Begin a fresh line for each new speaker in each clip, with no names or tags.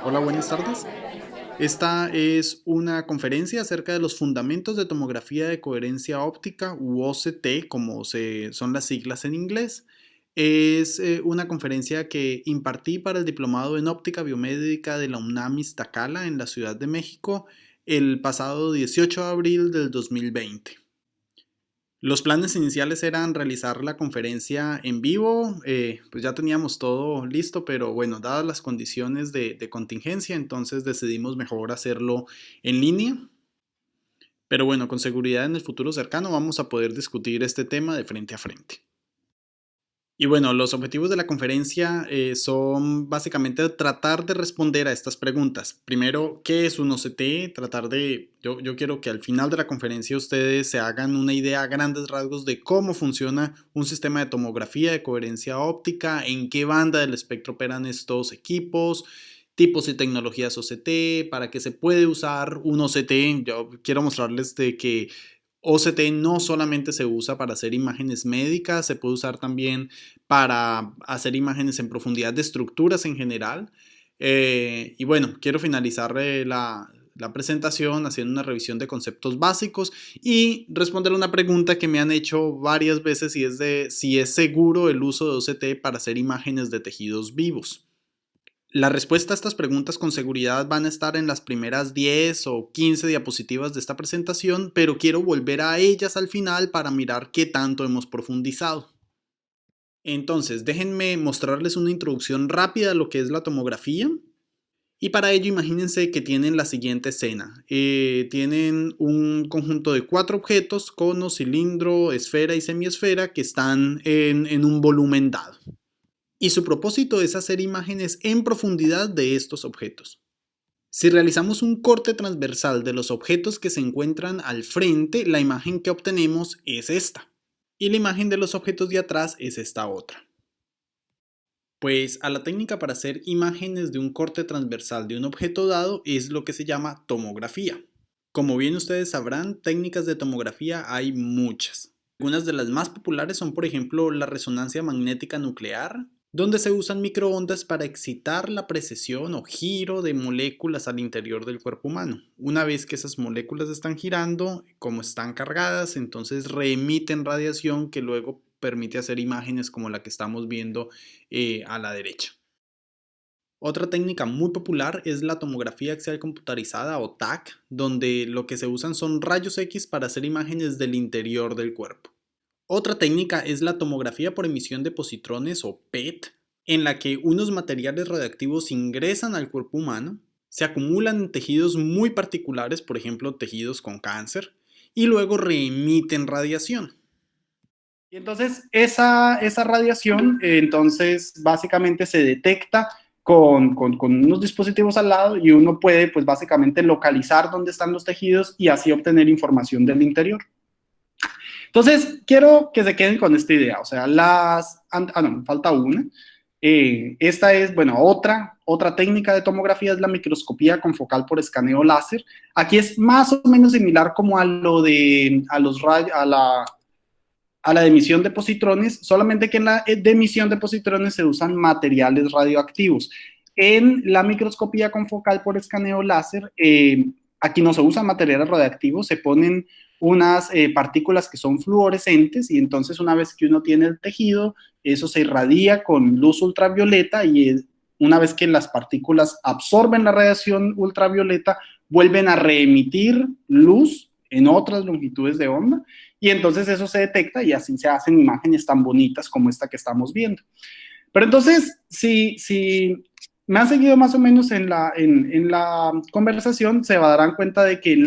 Hola, buenas tardes. Esta es una conferencia acerca de los fundamentos de tomografía de coherencia óptica u OCT, son las siglas en inglés. Es una conferencia que impartí para el diplomado en óptica biomédica de la UNAM Iztacala en la Ciudad de México el pasado 18 de abril del 2020. Los planes iniciales eran realizar la conferencia en vivo, pues ya teníamos todo listo, pero bueno, dadas las condiciones de contingencia, entonces decidimos mejor hacerlo en línea. Pero bueno, con seguridad en el futuro cercano vamos a poder discutir este tema de frente a frente. Y bueno, los objetivos de la conferencia son básicamente tratar de responder a estas preguntas. Primero, ¿qué es un OCT? Yo quiero que al final de la conferencia ustedes se hagan una idea a grandes rasgos de cómo funciona un sistema de tomografía de coherencia óptica, en qué banda del espectro operan estos equipos, tipos y tecnologías OCT, para qué se puede usar un OCT. Yo quiero mostrarles de que OCT no solamente se usa para hacer imágenes médicas, se puede usar también para hacer imágenes en profundidad de estructuras en general. Y bueno, quiero finalizar la presentación haciendo una revisión de conceptos básicos y responder una pregunta que me han hecho varias veces y es de si es seguro el uso de OCT para hacer imágenes de tejidos vivos. La respuesta a estas preguntas con seguridad van a estar en las primeras 10 o 15 diapositivas de esta presentación, pero quiero volver a ellas al final para mirar qué tanto hemos profundizado. Entonces, déjenme mostrarles una introducción rápida a lo que es la tomografía. Y para ello imagínense que tienen la siguiente escena. Tienen un conjunto de 4 objetos, cono, cilindro, esfera y semiesfera, que están en un volumen dado. Y su propósito es hacer imágenes en profundidad de estos objetos. Si realizamos un corte transversal de los objetos que se encuentran al frente, la imagen que obtenemos es esta. Y la imagen de los objetos de atrás es esta otra. Pues a la técnica para hacer imágenes de un corte transversal de un objeto dado es lo que se llama tomografía. Como bien ustedes sabrán, técnicas de tomografía hay muchas. Algunas de las más populares son, por ejemplo, la resonancia magnética nuclear, donde se usan microondas para excitar la precesión o giro de moléculas al interior del cuerpo humano. Una vez que esas moléculas están girando, como están cargadas, entonces reemiten radiación que luego permite hacer imágenes como la que estamos viendo a la derecha. Otra técnica muy popular es la tomografía axial computarizada o TAC, donde lo que se usan son rayos X para hacer imágenes del interior del cuerpo. Otra técnica es la tomografía por emisión de positrones o PET, en la que unos materiales radioactivos ingresan al cuerpo humano, se acumulan en tejidos muy particulares, por ejemplo tejidos con cáncer, y luego reemiten radiación. Y entonces esa radiación entonces básicamente se detecta con unos dispositivos al lado y uno puede pues básicamente localizar dónde están los tejidos y así obtener información del interior. Entonces, quiero que se queden con esta idea, o sea, no, falta una. Esta es, bueno, otra técnica de tomografía es la microscopía confocal por escaneo láser. Aquí es más o menos similar como a la de emisión de positrones, solamente que en la de emisión de positrones se usan materiales radioactivos. En la microscopía confocal por escaneo láser, aquí no se usan materiales radioactivos, se ponen unas partículas que son fluorescentes y entonces una vez que uno tiene el tejido, eso se irradia con luz ultravioleta y una vez que las partículas absorben la radiación ultravioleta, vuelven a reemitir luz en otras longitudes de onda y entonces eso se detecta y así se hacen imágenes tan bonitas como esta que estamos viendo. Pero entonces, si me han seguido más o menos en la conversación, se darán cuenta de que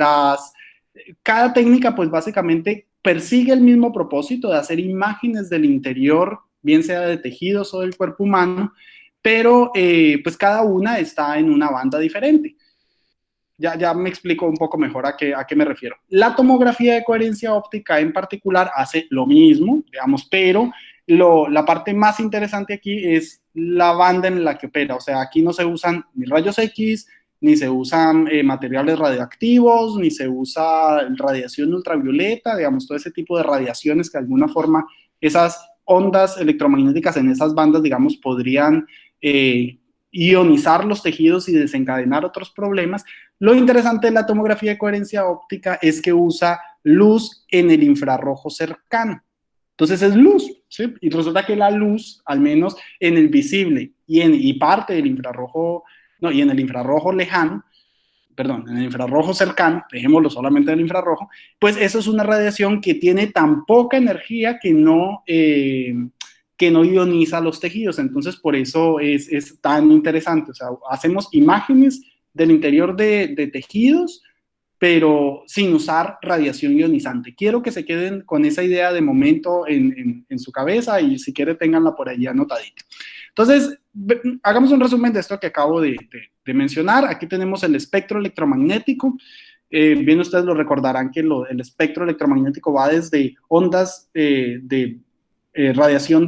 cada técnica pues básicamente persigue el mismo propósito de hacer imágenes del interior, bien sea de tejidos o del cuerpo humano, pero pues cada una está en una banda diferente. Ya me explico un poco mejor a qué me refiero. La tomografía de coherencia óptica en particular hace lo mismo, digamos, pero la parte más interesante aquí es la banda en la que opera. O sea, aquí no se usan ni rayos X, ni se usan materiales radioactivos, ni se usa radiación ultravioleta, digamos, todo ese tipo de radiaciones que de alguna forma esas ondas electromagnéticas en esas bandas, digamos, podrían ionizar los tejidos y desencadenar otros problemas. Lo interesante de la tomografía de coherencia óptica es que usa luz en el infrarrojo cercano. Entonces es luz, ¿sí? Y resulta que la luz, al menos en el visible y parte del infrarrojo, no, y en el infrarrojo lejano, perdón, en el infrarrojo cercano, dejémoslo solamente en el infrarrojo, pues eso es una radiación que tiene tan poca energía que no ioniza los tejidos. Entonces, por eso es tan interesante. O sea, hacemos imágenes del interior de tejidos, pero sin usar radiación ionizante. Quiero que se queden con esa idea de momento en su cabeza y si quiere tenganla por ahí anotadita. Entonces, hagamos un resumen de esto que acabo de mencionar. Aquí tenemos el espectro electromagnético. Bien, ustedes lo recordarán que el espectro electromagnético va desde ondas de radiación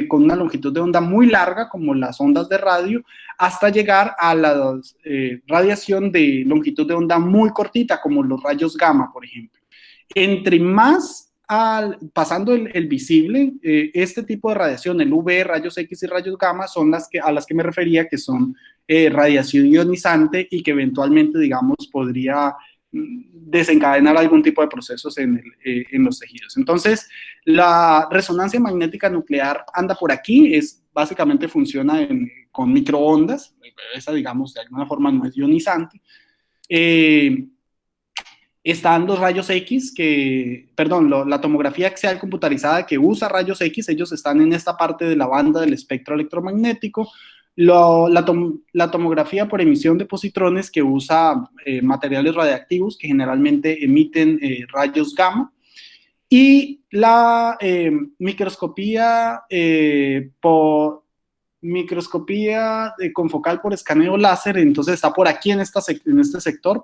con una longitud de onda muy larga, como las ondas de radio, hasta llegar a la radiación de longitud de onda muy cortita, como los rayos gamma, por ejemplo. Entre más pasando el visible, este tipo de radiación, el UV, rayos X y rayos gamma, son a las que me refería, que son radiación ionizante y que eventualmente, digamos, podría desencadenar algún tipo de procesos en los tejidos. Entonces, la resonancia magnética nuclear anda por aquí, básicamente funciona con microondas, esa, digamos, de alguna forma no es ionizante. Están los rayos X, la tomografía axial computarizada que usa rayos X, ellos están en esta parte de la banda del espectro electromagnético. La tomografía por emisión de positrones que usa materiales radiactivos que generalmente emiten rayos gamma. Y la microscopía confocal por escaneo láser, entonces está por aquí en este sector,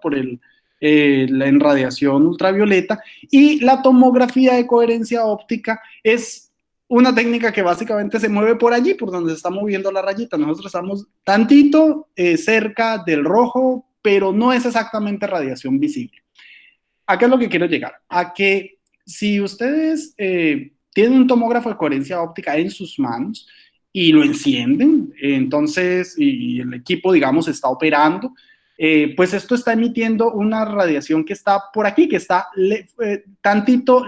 en radiación ultravioleta, y la tomografía de coherencia óptica es una técnica que básicamente se mueve por allí, por donde se está moviendo la rayita. Nosotros estamos tantito cerca del rojo, pero no es exactamente radiación visible. ¿A qué es lo que quiero llegar? A que si ustedes tienen un tomógrafo de coherencia óptica en sus manos y lo encienden, entonces, y el equipo, digamos, está operando, pues esto está emitiendo una radiación que está por aquí, que está tantito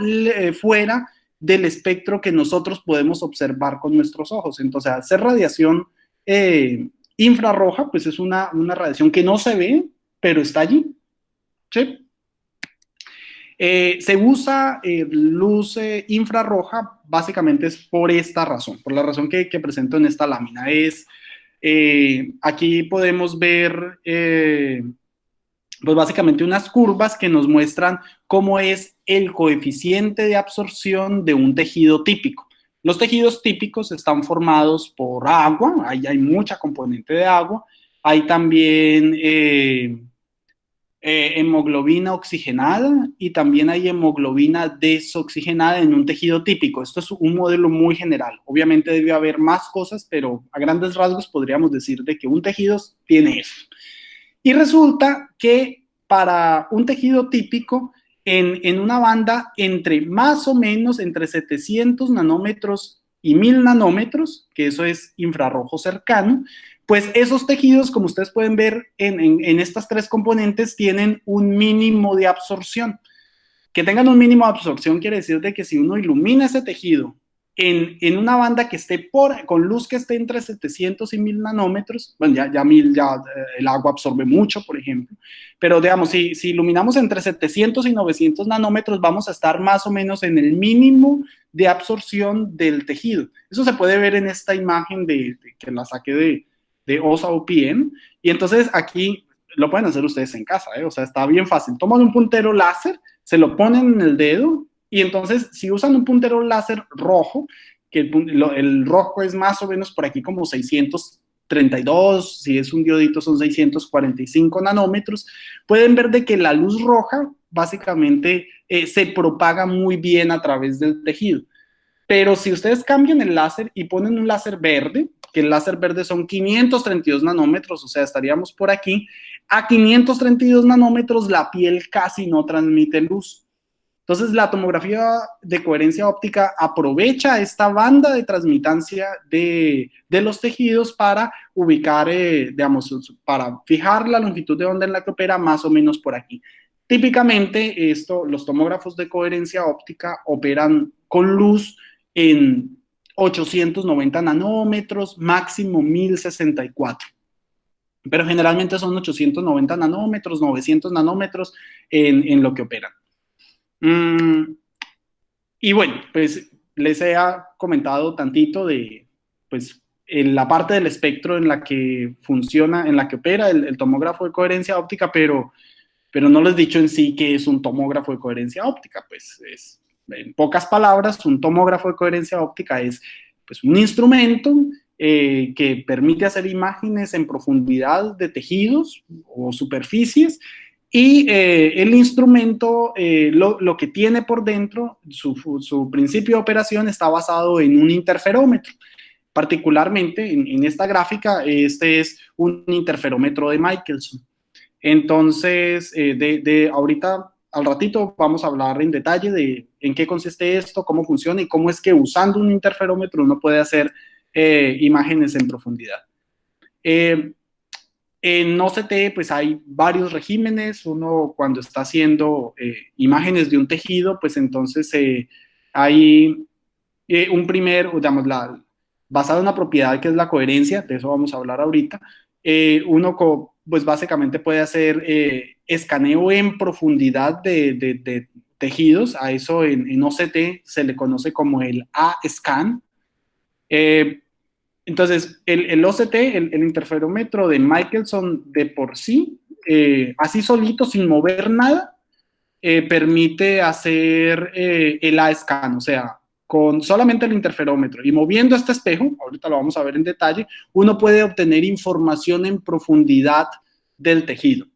fuera del espectro que nosotros podemos observar con nuestros ojos. Entonces, al ser radiación infrarroja, pues es una radiación que no se ve, pero está allí, ¿sí? Se usa luz infrarroja, básicamente es por esta razón, por la razón que presento en esta lámina. Aquí podemos ver, pues básicamente unas curvas que nos muestran cómo es el coeficiente de absorción de un tejido típico. Los tejidos típicos están formados por agua, ahí hay mucha componente de agua, hay también hemoglobina oxigenada y también hay hemoglobina desoxigenada en un tejido típico. Esto es un modelo muy general. Obviamente debe haber más cosas, pero a grandes rasgos podríamos decir de que un tejido tiene esto. Y resulta que para un tejido típico, en una banda más o menos entre 700 nanómetros y 1000 nanómetros, que eso es infrarrojo cercano, pues esos tejidos, como ustedes pueden ver en estas tres componentes, tienen un mínimo de absorción. Que tengan un mínimo de absorción quiere decir de que si uno ilumina ese tejido en una banda que esté con luz que esté entre 700 y 1000 nanómetros, bueno, ya 1000, el agua absorbe mucho, por ejemplo, pero digamos, si iluminamos entre 700 y 900 nanómetros, vamos a estar más o menos en el mínimo de absorción del tejido. Eso se puede ver en esta imagen que la saqué de OSA OPM, y entonces aquí lo pueden hacer ustedes en casa, o sea, está bien fácil. Toman un puntero láser, se lo ponen en el dedo, y entonces si usan un puntero láser rojo, que el rojo es más o menos por aquí como 632, si es un diodito son 645 nanómetros, pueden ver de que la luz roja básicamente se propaga muy bien a través del tejido. Pero si ustedes cambian el láser y ponen un láser verde, que el láser verde son 532 nanómetros, o sea, estaríamos por aquí, a 532 nanómetros la piel casi no transmite luz. Entonces, la tomografía de coherencia óptica aprovecha esta banda de transmitancia de los tejidos para ubicar, digamos, para fijar la longitud de onda en la que opera más o menos por aquí. Típicamente, los tomógrafos de coherencia óptica operan con luz en 890 nanómetros, máximo 1064. Pero generalmente son 890 nanómetros, 900 nanómetros en lo que operan. Y bueno, pues les he comentado tantito de, pues, en la parte del espectro en la que funciona, en la que opera el tomógrafo de coherencia óptica, pero no les he dicho en sí qué es un tomógrafo de coherencia óptica. Pues es, en pocas palabras, un tomógrafo de coherencia óptica es, pues, un instrumento que permite hacer imágenes en profundidad de tejidos o superficies, y el instrumento, lo que tiene por dentro, su principio de operación está basado en un interferómetro. Particularmente en esta gráfica, este es un interferómetro de Michelson. Entonces, ahorita, al ratito, vamos a hablar en detalle de en qué consiste esto, cómo funciona y cómo es que usando un interferómetro uno puede hacer imágenes en profundidad. En OCT, pues hay varios regímenes. Uno, cuando está haciendo imágenes de un tejido, pues entonces hay un primer, digamos, basado en una propiedad que es la coherencia, de eso vamos a hablar ahorita. Uno, pues básicamente puede hacer escaneo en profundidad de tejidos. A eso en OCT se le conoce como el A-scan. Entonces, el OCT, el interferómetro de Michelson de por sí, así solito, sin mover nada, permite hacer el A-scan, o sea, con solamente el interferómetro y moviendo este espejo, ahorita lo vamos a ver en detalle, uno puede obtener información en profundidad del tejido.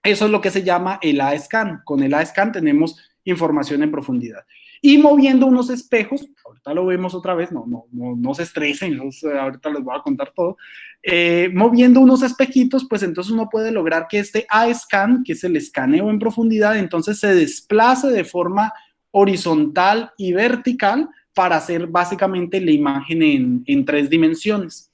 Eso es lo que se llama el A-scan. Con el A-scan tenemos información en profundidad. Y moviendo unos espejos, ahorita lo vemos otra vez, no se estresen, ahorita les voy a contar todo. Moviendo unos espejitos, pues entonces uno puede lograr que este A-scan, que es el escaneo en profundidad, entonces se desplace de forma horizontal y vertical para hacer básicamente la imagen en 3 dimensiones.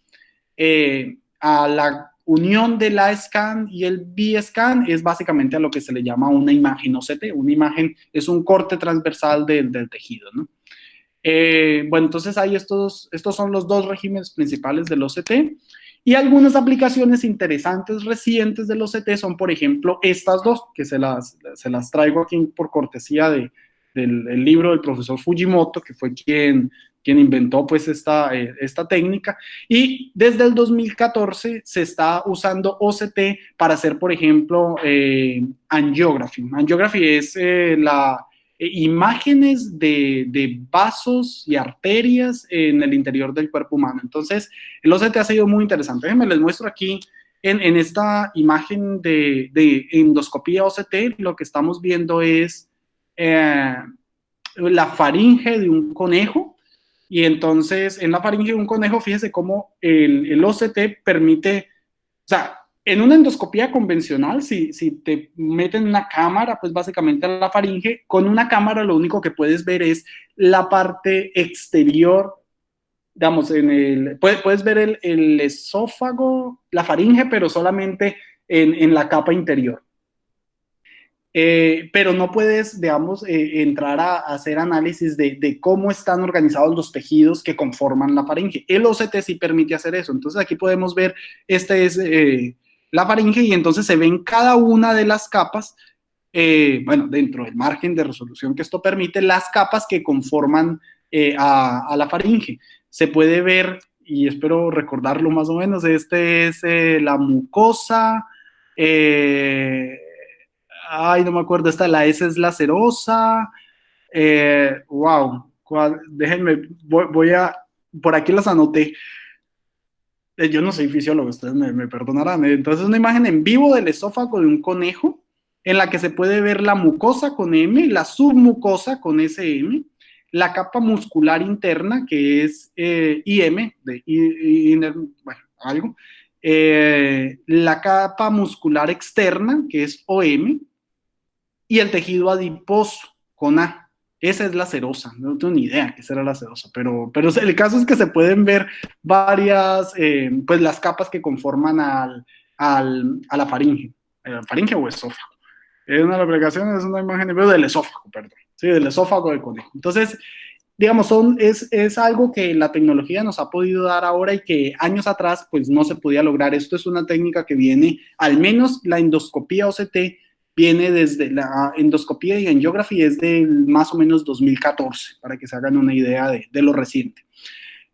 A la unión del A-scan y el B-scan es básicamente a lo que se le llama una imagen OCT. Una imagen es un corte transversal del tejido, ¿no? Bueno, entonces ahí estos son los 2 regímenes principales del OCT. Y algunas aplicaciones interesantes recientes del OCT son, por ejemplo, estas 2, que se las traigo aquí por cortesía del libro del profesor Fujimoto, que fue quien inventó pues esta técnica. Y desde el 2014 se está usando OCT para hacer, por ejemplo, angiography. Angiography es imágenes de vasos y arterias en el interior del cuerpo humano. Entonces, el OCT ha sido muy interesante. Déjenme les muestro aquí en esta imagen de endoscopía OCT, lo que estamos viendo es la faringe de un conejo. Y entonces, en la faringe de un conejo, fíjese cómo el OCT permite, o sea, en una endoscopía convencional, si te meten una cámara, pues básicamente a la faringe, con una cámara lo único que puedes ver es la parte exterior, digamos, puedes ver el esófago, la faringe, pero solamente en la capa interior. Pero no puedes, digamos, entrar a hacer análisis de cómo están organizados los tejidos que conforman la faringe. El OCT sí permite hacer eso. Entonces aquí podemos ver, este es la faringe, y entonces se ven cada una de las capas, bueno, dentro del margen de resolución que esto permite, las capas que conforman a la faringe. Se puede ver, y espero recordarlo más o menos, este es la mucosa, ay, no me acuerdo, la S es la serosa, wow, déjenme, por aquí las anoté. Yo no soy fisiólogo, ustedes me perdonarán. Entonces, una imagen en vivo del esófago de un conejo en la que se puede ver la mucosa con M, la submucosa con SM, la capa muscular interna, que es IM, bueno, algo, la capa muscular externa, que es OM, y el tejido adiposo con A. Esa es la cerosa, no tengo ni idea qué será la cerosa, pero el caso es que se pueden ver varias, pues las capas que conforman a la faringe, faringe o esófago. Es una aplicación, es una imagen de video del esófago, perdón, sí, del esófago del conejo. Entonces, digamos, es algo que la tecnología nos ha podido dar ahora y que años atrás pues no se podía lograr. Esto es una técnica que viene, al menos la endoscopía OCT, viene desde la endoscopía y angiography es de más o menos 2014, para que se hagan una idea de lo reciente.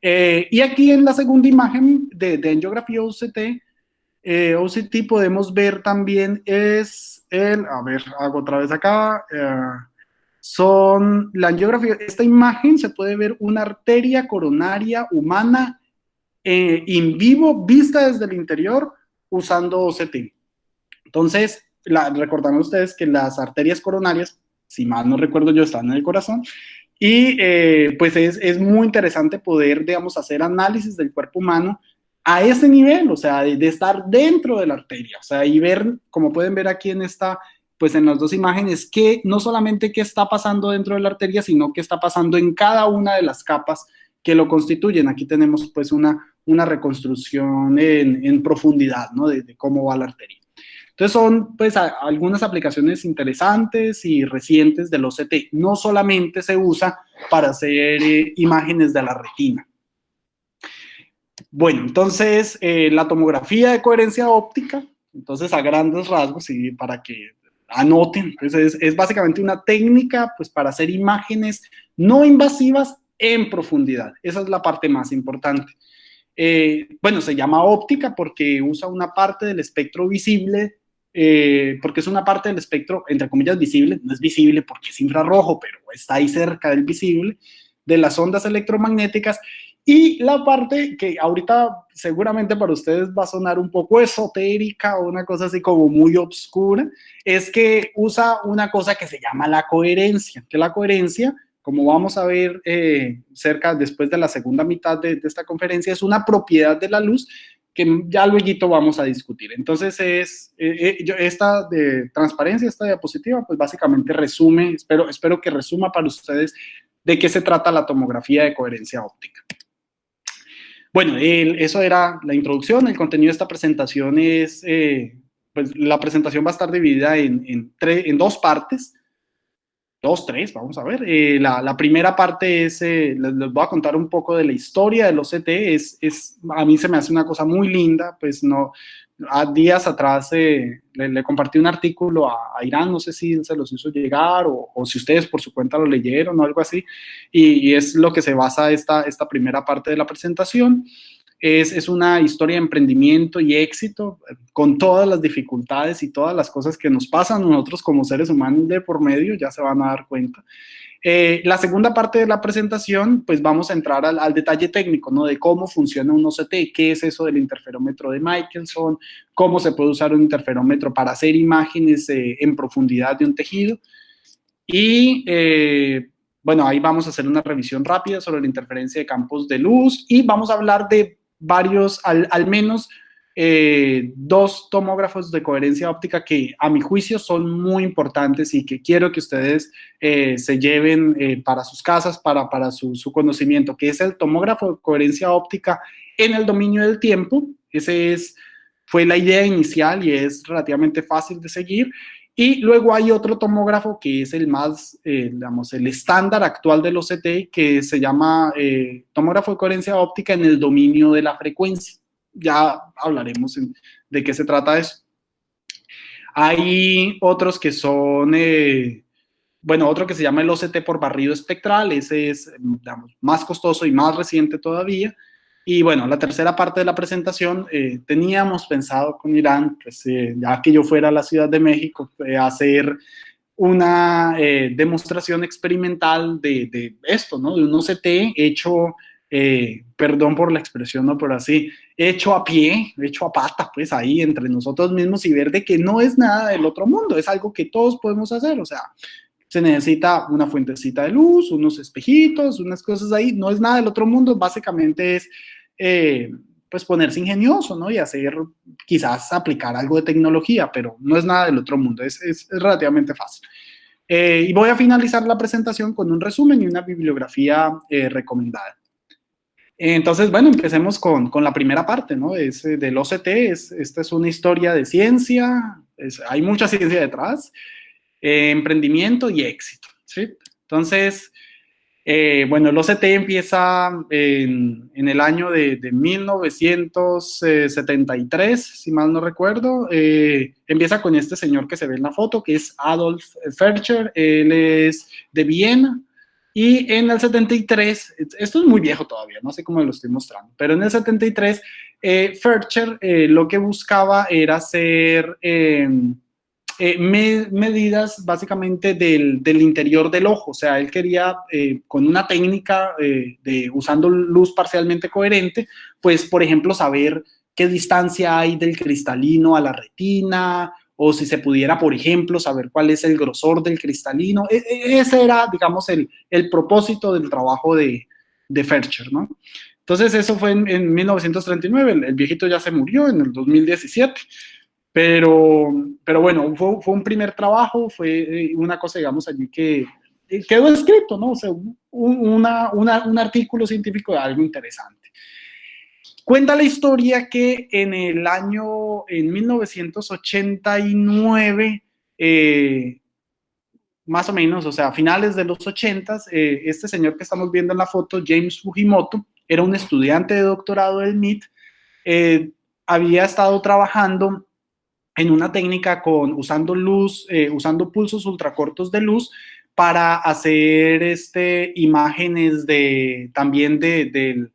Y aquí en la segunda imagen de angiography OCT, OCT podemos ver también a ver, hago otra vez acá, son la angiografía. Esta imagen se puede ver una arteria coronaria humana in vivo, vista desde el interior usando OCT. Entonces, recordarán ustedes que las arterias coronarias, si mal no recuerdo yo, están en el corazón, y pues es muy interesante poder, digamos, hacer análisis del cuerpo humano a ese nivel, o sea, de estar dentro de la arteria, o sea, y ver, como pueden ver aquí en esta, pues en las dos imágenes, que no solamente qué está pasando dentro de la arteria, sino qué está pasando en cada una de las capas que lo constituyen. Aquí tenemos pues una reconstrucción en profundidad, ¿no? De cómo va la arteria. Entonces son pues algunas aplicaciones interesantes y recientes del OCT. No solamente se usa para hacer imágenes de la retina. Bueno, entonces la tomografía de coherencia óptica, entonces a grandes rasgos y para que anoten, pues es básicamente una técnica pues para hacer imágenes no invasivas en profundidad. Esa es la parte más importante. Bueno, se llama óptica porque usa una parte del espectro visible, porque es una parte del espectro, entre comillas, visible, no es visible porque es infrarrojo, pero está ahí cerca del visible, de las ondas electromagnéticas, y la parte que ahorita seguramente para ustedes va a sonar un poco esotérica o una cosa así como muy obscura, es que usa una cosa que se llama la coherencia, que la coherencia, como vamos a ver cerca después de la segunda mitad de esta conferencia, es una propiedad de la luz que ya luego vamos a discutir. Entonces, esta de transparencia, esta diapositiva, pues básicamente resume, espero que resuma para ustedes de qué se trata la tomografía de coherencia óptica. Bueno, eso era la introducción. El contenido de esta presentación es, pues la presentación va a estar dividida en dos partes. Tres, vamos a ver. La primera parte es, les voy a contar un poco de la historia del OCT. A mí se me hace una cosa muy linda, pues no, a días atrás le compartí un artículo a Irán, no sé si se los hizo llegar o si ustedes por su cuenta lo leyeron o algo así, y es lo que se basa esta primera parte de la presentación. Es una historia de emprendimiento y éxito con todas las dificultades y todas las cosas que nos pasan a nosotros como seres humanos de por medio, ya se van a dar cuenta. La segunda parte de la presentación, pues vamos a entrar al detalle técnico, ¿no? De cómo funciona un OCT, qué es eso del interferómetro de Michelson, cómo se puede usar un interferómetro para hacer imágenes en profundidad de un tejido. Y bueno, ahí vamos a hacer una revisión rápida sobre la interferencia de campos de luz y vamos a hablar de varios, al menos dos tomógrafos de coherencia óptica que a mi juicio son muy importantes y que quiero que ustedes se lleven para sus casas, para su conocimiento, que es el tomógrafo de coherencia óptica en el dominio del tiempo. Fue la idea inicial y es relativamente fácil de seguir. Y luego hay otro tomógrafo que es el más, digamos, el estándar actual del OCT, que se llama tomógrafo de coherencia óptica en el dominio de la frecuencia. Ya hablaremos de qué se trata eso. Hay otros que son, bueno, otro que se llama el OCT por barrido espectral, ese es, digamos, más costoso y más reciente todavía. Y bueno, la tercera parte de la presentación, teníamos pensado con Irán, pues ya que yo fuera a la Ciudad de México, hacer una demostración experimental de esto, ¿no? De un OCT hecho, perdón por la expresión, ¿no? Pero así, hecho a pie, hecho a pata, pues ahí entre nosotros mismos y ver de que no es nada del otro mundo, es algo que todos podemos hacer, o sea, se necesita una fuentecita de luz, unos espejitos, unas cosas ahí, no es nada del otro mundo, básicamente es pues ponerse ingenioso, ¿no? Y hacer, quizás aplicar algo de tecnología, pero no es nada del otro mundo, es relativamente fácil. Y voy a finalizar la presentación con un resumen y una bibliografía recomendada. Entonces, bueno, empecemos con la primera parte, ¿no? Del OCT. Esta es una historia de ciencia, hay mucha ciencia detrás, emprendimiento y éxito, ¿sí? Entonces, bueno, el OCT empieza en el año de 1973, si mal no recuerdo. Empieza con este señor que se ve en la foto, que es Adolf Fercher. Él es de Viena. Y en el 73, esto es muy viejo todavía, no sé cómo lo estoy mostrando, pero en el 73, Fercher lo que buscaba era hacer medidas básicamente del interior del ojo. O sea, él quería, con una técnica usando luz parcialmente coherente, pues, por ejemplo, saber qué distancia hay del cristalino a la retina, o si se pudiera, por ejemplo, saber cuál es el grosor del cristalino. Ese era, digamos, el propósito del trabajo de Fercher, ¿no? Entonces, eso fue en 1939. El viejito ya se murió en el 2017. Pero bueno, fue un primer trabajo, fue una cosa, digamos, allí que quedó escrito, ¿no? O sea, un artículo científico de algo interesante. Cuenta la historia que en 1989, más o menos, o sea, a finales de los 80, este señor que estamos viendo en la foto, James Fujimoto, era un estudiante de doctorado del MIT. Había estado trabajando en una técnica usando luz, usando pulsos ultracortos de luz para hacer imágenes también de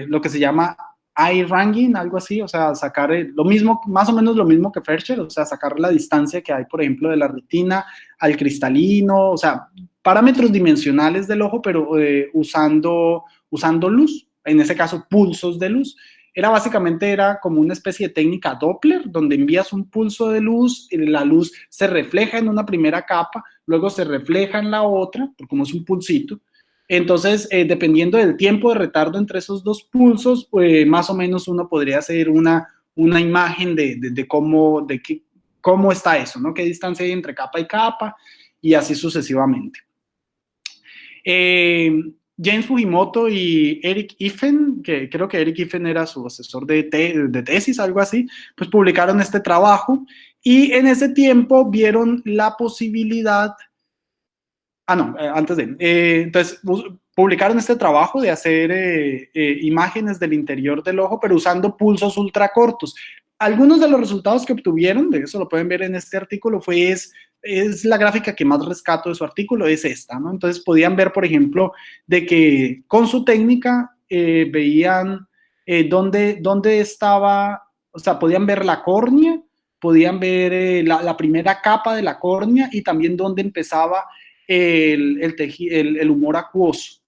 lo que se llama eye ranging, algo así. O sea, sacar lo mismo, más o menos lo mismo que Fercher, o sea, sacar la distancia que hay, por ejemplo, de la retina al cristalino, o sea, parámetros dimensionales del ojo, pero usando luz, en ese caso pulsos de luz. Era como una especie de técnica Doppler, donde envías un pulso de luz, y la luz se refleja en una primera capa, luego se refleja en la otra, porque como es un pulsito. Entonces, dependiendo del tiempo de retardo entre esos dos pulsos, más o menos uno podría hacer una imagen de cómo está eso, ¿no? Qué distancia hay entre capa y capa, y así sucesivamente. James Fujimoto y Eric Iffen, que creo que Eric Iffen era su asesor de tesis, algo así, pues publicaron este trabajo, y en ese tiempo vieron la posibilidad. Antes de. Entonces, publicaron este trabajo de hacer imágenes del interior del ojo, pero usando pulsos ultracortos. Algunos de los resultados que obtuvieron, de eso lo pueden ver en este artículo, es la gráfica que más rescato de su artículo, es esta, ¿no? Entonces, podían ver, por ejemplo, de que con su técnica veían dónde estaba, o sea, podían ver la córnea, podían ver la primera capa de la córnea, y también dónde empezaba el humor acuoso.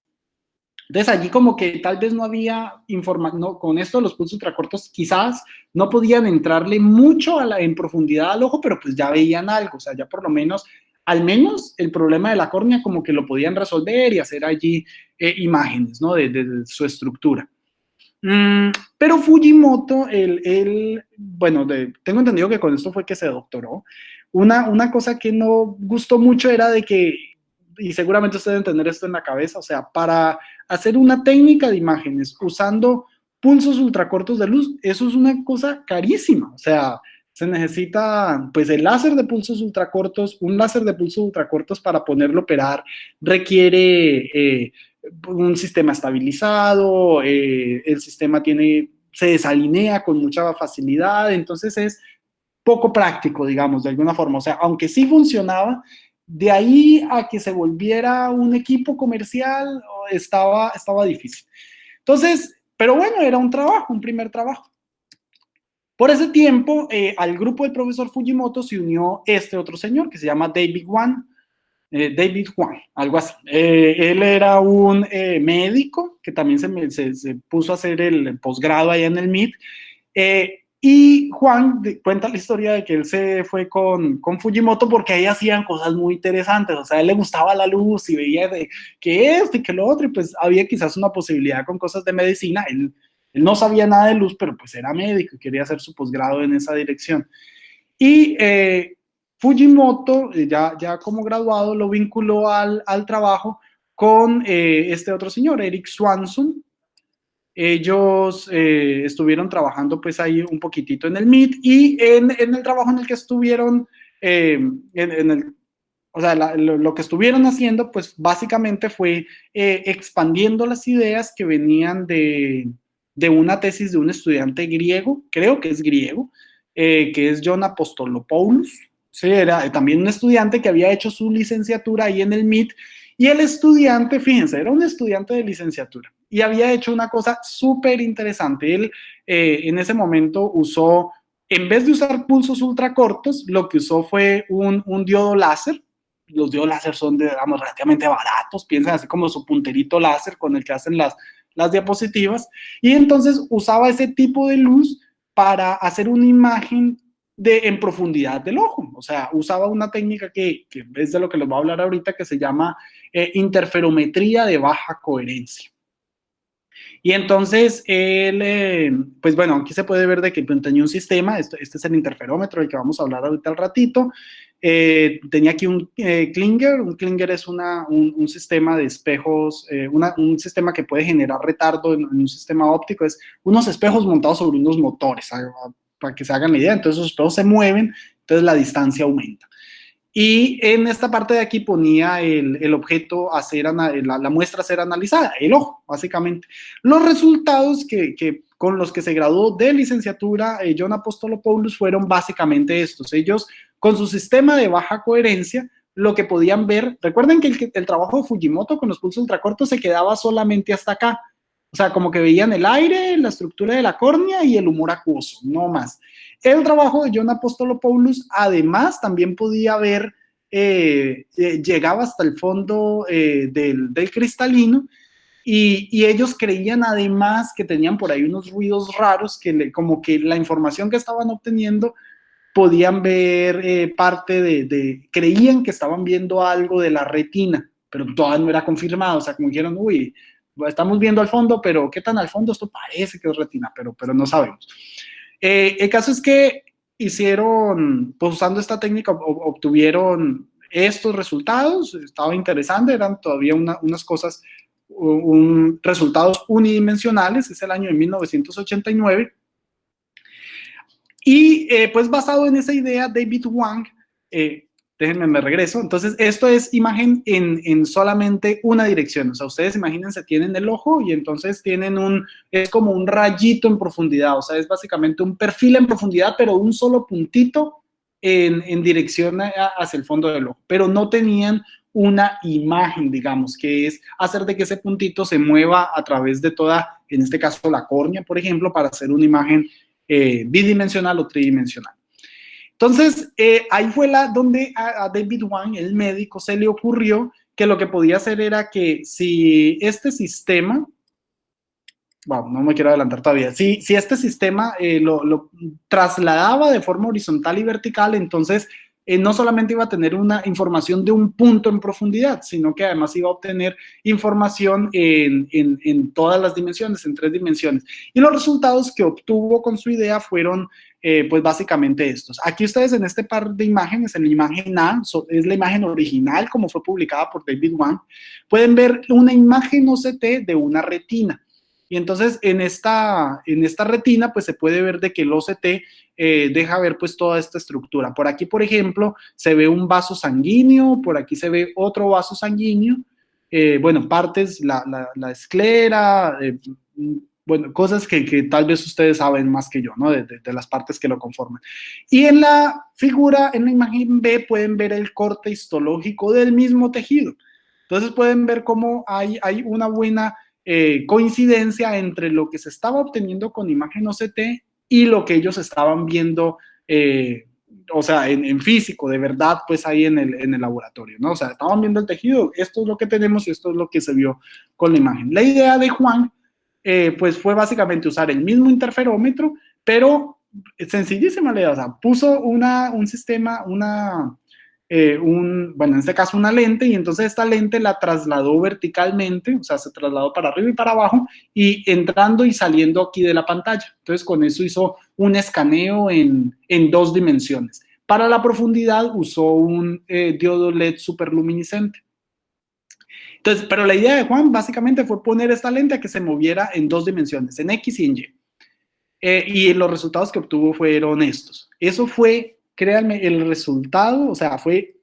Entonces allí como que tal vez no había información, no, con esto los pulsos ultracortos quizás no podían entrarle mucho en profundidad al ojo, pero pues ya veían algo. O sea, ya por lo menos, al menos el problema de la córnea como que lo podían resolver y hacer allí imágenes, ¿no? De su estructura. Pero Fujimoto, bueno, tengo entendido que con esto fue que se doctoró. Una cosa que no gustó mucho era de que, y seguramente ustedes deben tener esto en la cabeza, o sea, para hacer una técnica de imágenes usando pulsos ultracortos de luz, eso es una cosa carísima. O sea, se necesita, pues, el láser de pulsos ultracortos, un láser de pulsos ultracortos para ponerlo a operar requiere un sistema estabilizado, el sistema se desalinea con mucha facilidad, entonces es poco práctico, digamos, de alguna forma. O sea, aunque sí funcionaba, de ahí a que se volviera un equipo comercial estaba difícil. Entonces, pero bueno, era un trabajo, un primer trabajo. Por ese tiempo, al grupo del profesor Fujimoto se unió este otro señor que se llama David Hwang, algo así. Él era un médico que también se puso a hacer el posgrado allá en el MIT. Y Juan cuenta la historia de que él se fue con Fujimoto porque ahí hacían cosas muy interesantes. O sea, a él le gustaba la luz y veía que esto y que lo otro, y pues había quizás una posibilidad con cosas de medicina. Él no sabía nada de luz, pero pues era médico y quería hacer su posgrado en esa dirección. Y Fujimoto, ya como graduado, lo vinculó al trabajo con este otro señor, Eric Swanson. Ellos estuvieron trabajando pues ahí un poquitito en el MIT y en el trabajo en el que estuvieron, en el, o sea, lo que estuvieron haciendo pues básicamente fue expandiendo las ideas que venían de una tesis de un estudiante griego, creo que es griego, que es John Apostolopoulos. Sí, era también un estudiante que había hecho su licenciatura ahí en el MIT y el estudiante, fíjense, era un estudiante de licenciatura y había hecho una cosa súper interesante. Él en ese momento usó, en vez de usar pulsos ultracortos, lo que usó fue un diodo láser. Los diodos láser son, digamos, relativamente baratos, piensan así como su punterito láser con el que hacen las diapositivas, y entonces usaba ese tipo de luz para hacer una imagen en profundidad del ojo. O sea, usaba una técnica que es de lo que les voy a hablar ahorita, que se llama interferometría de baja coherencia. Y entonces él, pues bueno, aquí se puede ver de que tenía un sistema, este es el interferómetro del que vamos a hablar ahorita al ratito. Tenía aquí un Klinger es un sistema de espejos, un sistema que puede generar retardo en un sistema óptico, es unos espejos montados sobre unos motores, para que se hagan la idea. Entonces esos espejos se mueven, entonces la distancia aumenta. Y en esta parte de aquí ponía el objeto a ser, la muestra a ser analizada, el ojo, básicamente. Los resultados con los que se graduó de licenciatura John Apostolopoulos fueron básicamente estos. Ellos, con su sistema de baja coherencia, lo que podían ver, recuerden que el trabajo de Fujimoto con los pulsos ultracortos se quedaba solamente hasta acá. O sea, como que veían el aire, la estructura de la córnea y el humor acuoso, no más. El trabajo de John Apostolopoulos, además, también podía ver, llegaba hasta el fondo del cristalino, y ellos creían además que tenían por ahí unos ruidos raros, como que la información que estaban obteniendo podían ver parte creían que estaban viendo algo de la retina, pero todavía no era confirmado. O sea, como dijeron, uy, estamos viendo al fondo, pero ¿qué tan al fondo? Esto parece que es retina, pero no sabemos. El caso es que hicieron, pues usando esta técnica, obtuvieron estos resultados. Estaba interesante, eran todavía unas cosas, resultados unidimensionales. Es el año de 1989. Y pues basado en esa idea, David Wang, déjenme, me regreso. Entonces, esto es imagen en solamente una dirección. O sea, ustedes imagínense, tienen el ojo y entonces es como un rayito en profundidad. O sea, es básicamente un perfil en profundidad, pero un solo puntito en dirección hacia el fondo del ojo. Pero no tenían una imagen, digamos, que es hacer de que ese puntito se mueva a través de toda, en este caso, la córnea, por ejemplo, para hacer una imagen bidimensional o tridimensional. Entonces, ahí fue donde a David Wang, el médico, se le ocurrió que lo que podía hacer era que si este sistema, bueno, no me quiero adelantar todavía, si este sistema lo trasladaba de forma horizontal y vertical, entonces no solamente iba a tener una información de un punto en profundidad, sino que además iba a obtener información en todas las dimensiones, en 3 dimensiones. Y los resultados que obtuvo con su idea fueron, pues básicamente estos. Aquí ustedes en este par de imágenes, en la imagen A, es la imagen original como fue publicada por David Wang, pueden ver una imagen OCT de una retina. Y entonces en esta retina pues se puede ver de que el OCT deja ver pues toda esta estructura. Por aquí, por ejemplo, se ve un vaso sanguíneo, por aquí se ve otro vaso sanguíneo, bueno, partes, la esclera, bueno, cosas que tal vez ustedes saben más que yo, ¿no? De las partes que lo conforman. Y en la figura, en la imagen B, pueden ver el corte histológico del mismo tejido. Entonces pueden ver cómo hay una buena coincidencia entre lo que se estaba obteniendo con imagen OCT y lo que ellos estaban viendo, o sea, en físico, de verdad, pues ahí en el laboratorio, ¿no? O sea, estaban viendo el tejido, esto es lo que tenemos y esto es lo que se vio con la imagen. La idea de Juan, pues fue básicamente usar el mismo interferómetro, pero sencillísima la idea, o sea, puso un sistema, bueno, en este caso una lente, y entonces esta lente la trasladó verticalmente, o sea, se trasladó para arriba y para abajo, y entrando y saliendo aquí de la pantalla. Entonces con eso hizo un escaneo en 2 dimensiones. Para la profundidad usó un diodo LED superluminiscente. Entonces, pero la idea de Juan básicamente fue poner esta lente a que se moviera en dos dimensiones, en X y en Y. Y los resultados que obtuvo fueron estos. Eso fue, créanme, el resultado, o sea, fue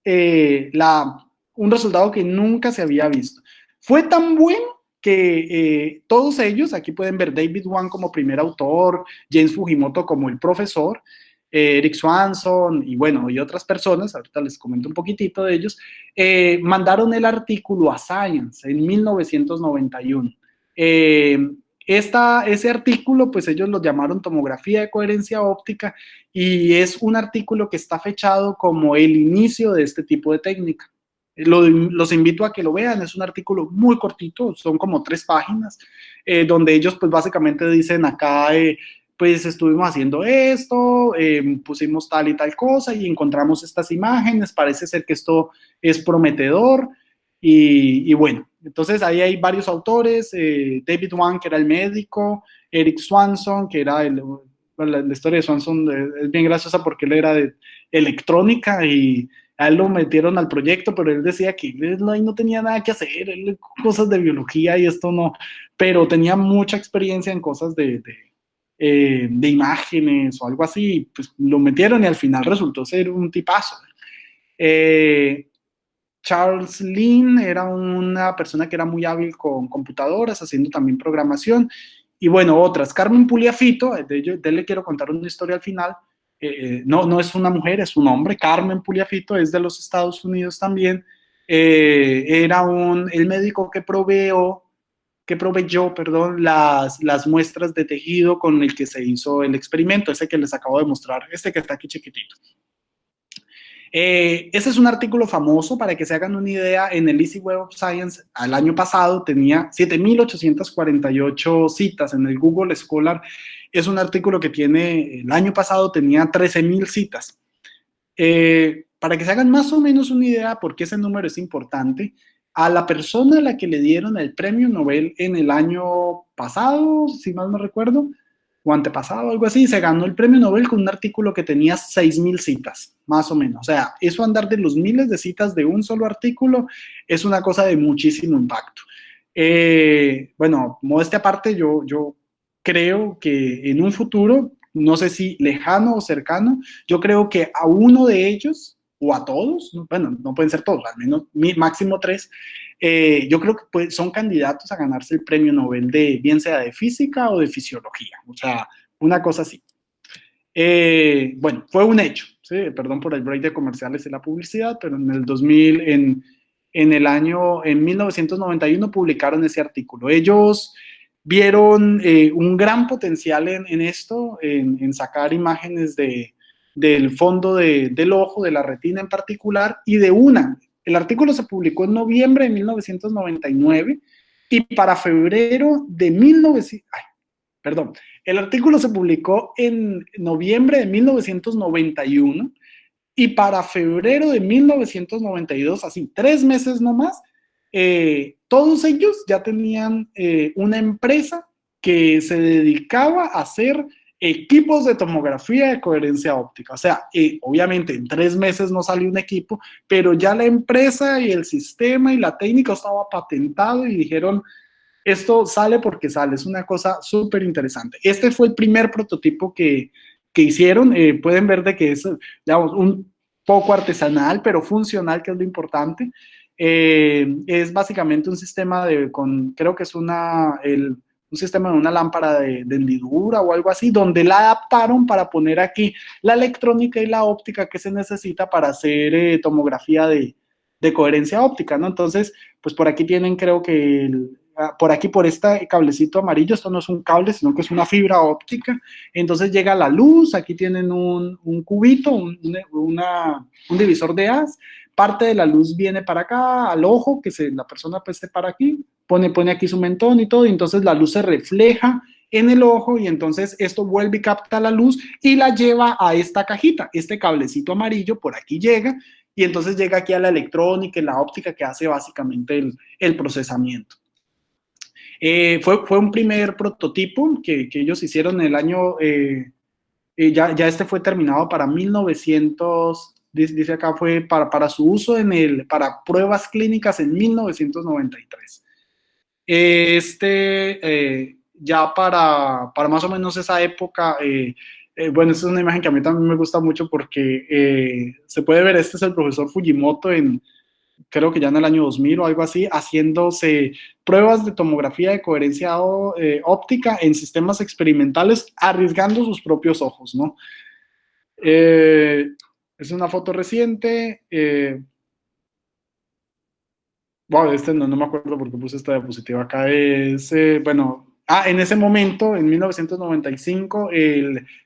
un resultado que nunca se había visto. Fue tan bueno que todos ellos, aquí pueden ver David Wang como primer autor, James Fujimoto como el profesor, Eric Swanson y bueno, y otras personas, ahorita les comento un poquitito de ellos, mandaron el artículo a Science en 1991. Ese artículo, pues ellos lo llamaron tomografía de coherencia óptica y es un artículo que está fechado como el inicio de este tipo de técnica. Los invito a que lo vean, es un artículo muy cortito, son como 3 páginas, donde ellos pues básicamente dicen acá, pues estuvimos haciendo esto, pusimos tal y tal cosa y encontramos estas imágenes, parece ser que esto es prometedor y bueno, entonces ahí hay varios autores, David Wang, que era el médico, Eric Swanson, que era la historia de Swanson es bien graciosa porque él era de electrónica y a él lo metieron al proyecto, pero él decía que él no tenía nada que hacer, él, cosas de biología y esto no, pero tenía mucha experiencia en cosas de imágenes o algo así, pues lo metieron y al final resultó ser un tipazo. Charles Lin era una persona que era muy hábil con computadoras, haciendo también programación. Y bueno, otras. Carmen Puliafito, de él le quiero contar una historia al final. No es una mujer, es un hombre. Carmen Puliafito es de los Estados Unidos también. Era el médico que proveyó, perdón, las muestras de tejido con el que se hizo el experimento, ese que les acabo de mostrar, este que está aquí chiquitito. Ese es un artículo famoso, para que se hagan una idea, en el Easy Web of Science al año pasado tenía 7.848 citas, en el Google Scholar es un artículo que tiene, el año pasado tenía 13.000 citas. Para que se hagan más o menos una idea por qué ese número es importante, a la persona a la que le dieron el premio Nobel en el año pasado, si mal no recuerdo, o antepasado, algo así, se ganó el premio Nobel con un artículo que tenía 6.000 citas, más o menos. O sea, eso andar de los miles de citas de un solo artículo es una cosa de muchísimo impacto. Bueno, modestia aparte, yo creo que en un futuro, no sé si lejano o cercano, yo creo que a uno de ellos, o a todos, bueno, no pueden ser todos, al menos máximo 3, yo creo que son candidatos a ganarse el premio Nobel bien sea de física o de fisiología, o sea, una cosa así. Bueno, fue un hecho, ¿sí? Perdón por el break de comerciales y la publicidad, pero en el 2000, en 1991 publicaron ese artículo. Ellos vieron un gran potencial en esto, en sacar imágenes del fondo del ojo, de la retina en particular, y el artículo se publicó en noviembre de 1999 y para febrero de 1900, perdón, el artículo se publicó en noviembre de 1991 y para febrero de 1992, así 3 meses nomás, todos ellos ya tenían una empresa que se dedicaba a hacer equipos de tomografía de coherencia óptica. O sea, obviamente en 3 meses no salió un equipo, pero ya la empresa y el sistema y la técnica estaba patentado y dijeron, esto sale porque sale, es una cosa súper interesante. Este fue el primer prototipo que hicieron, pueden ver de que es, digamos, un poco artesanal, pero funcional, que es lo importante. Es básicamente un sistema creo que es un sistema de una lámpara de hendidura o algo así, donde la adaptaron para poner aquí la electrónica y la óptica que se necesita para hacer tomografía de coherencia óptica, ¿no? Entonces, pues por aquí tienen, creo que por aquí, por este cablecito amarillo, esto no es un cable, sino que es una fibra óptica, entonces llega la luz, aquí tienen un cubito, un divisor de haz, parte de la luz viene para acá, al ojo, la persona pues se para aquí, pone aquí su mentón y todo, y entonces la luz se refleja en el ojo y entonces esto vuelve y capta la luz y la lleva a esta cajita, este cablecito amarillo por aquí llega y entonces llega aquí a la electrónica y la óptica que hace básicamente el procesamiento. Fue un primer prototipo que ellos hicieron en el año ya este fue terminado para 1900, dice acá, fue para su uso para pruebas clínicas en 1993. Ya para más o menos esa época, bueno, esta es una imagen que a mí también me gusta mucho porque se puede ver, este es el profesor Fujimoto creo que ya en el año 2000 o algo así, haciéndose pruebas de tomografía de coherencia óptica en sistemas experimentales, arriesgando sus propios ojos, ¿no? Es una foto reciente. Wow, no me acuerdo por qué puse esta diapositiva acá. Bueno, en ese momento, en 1995,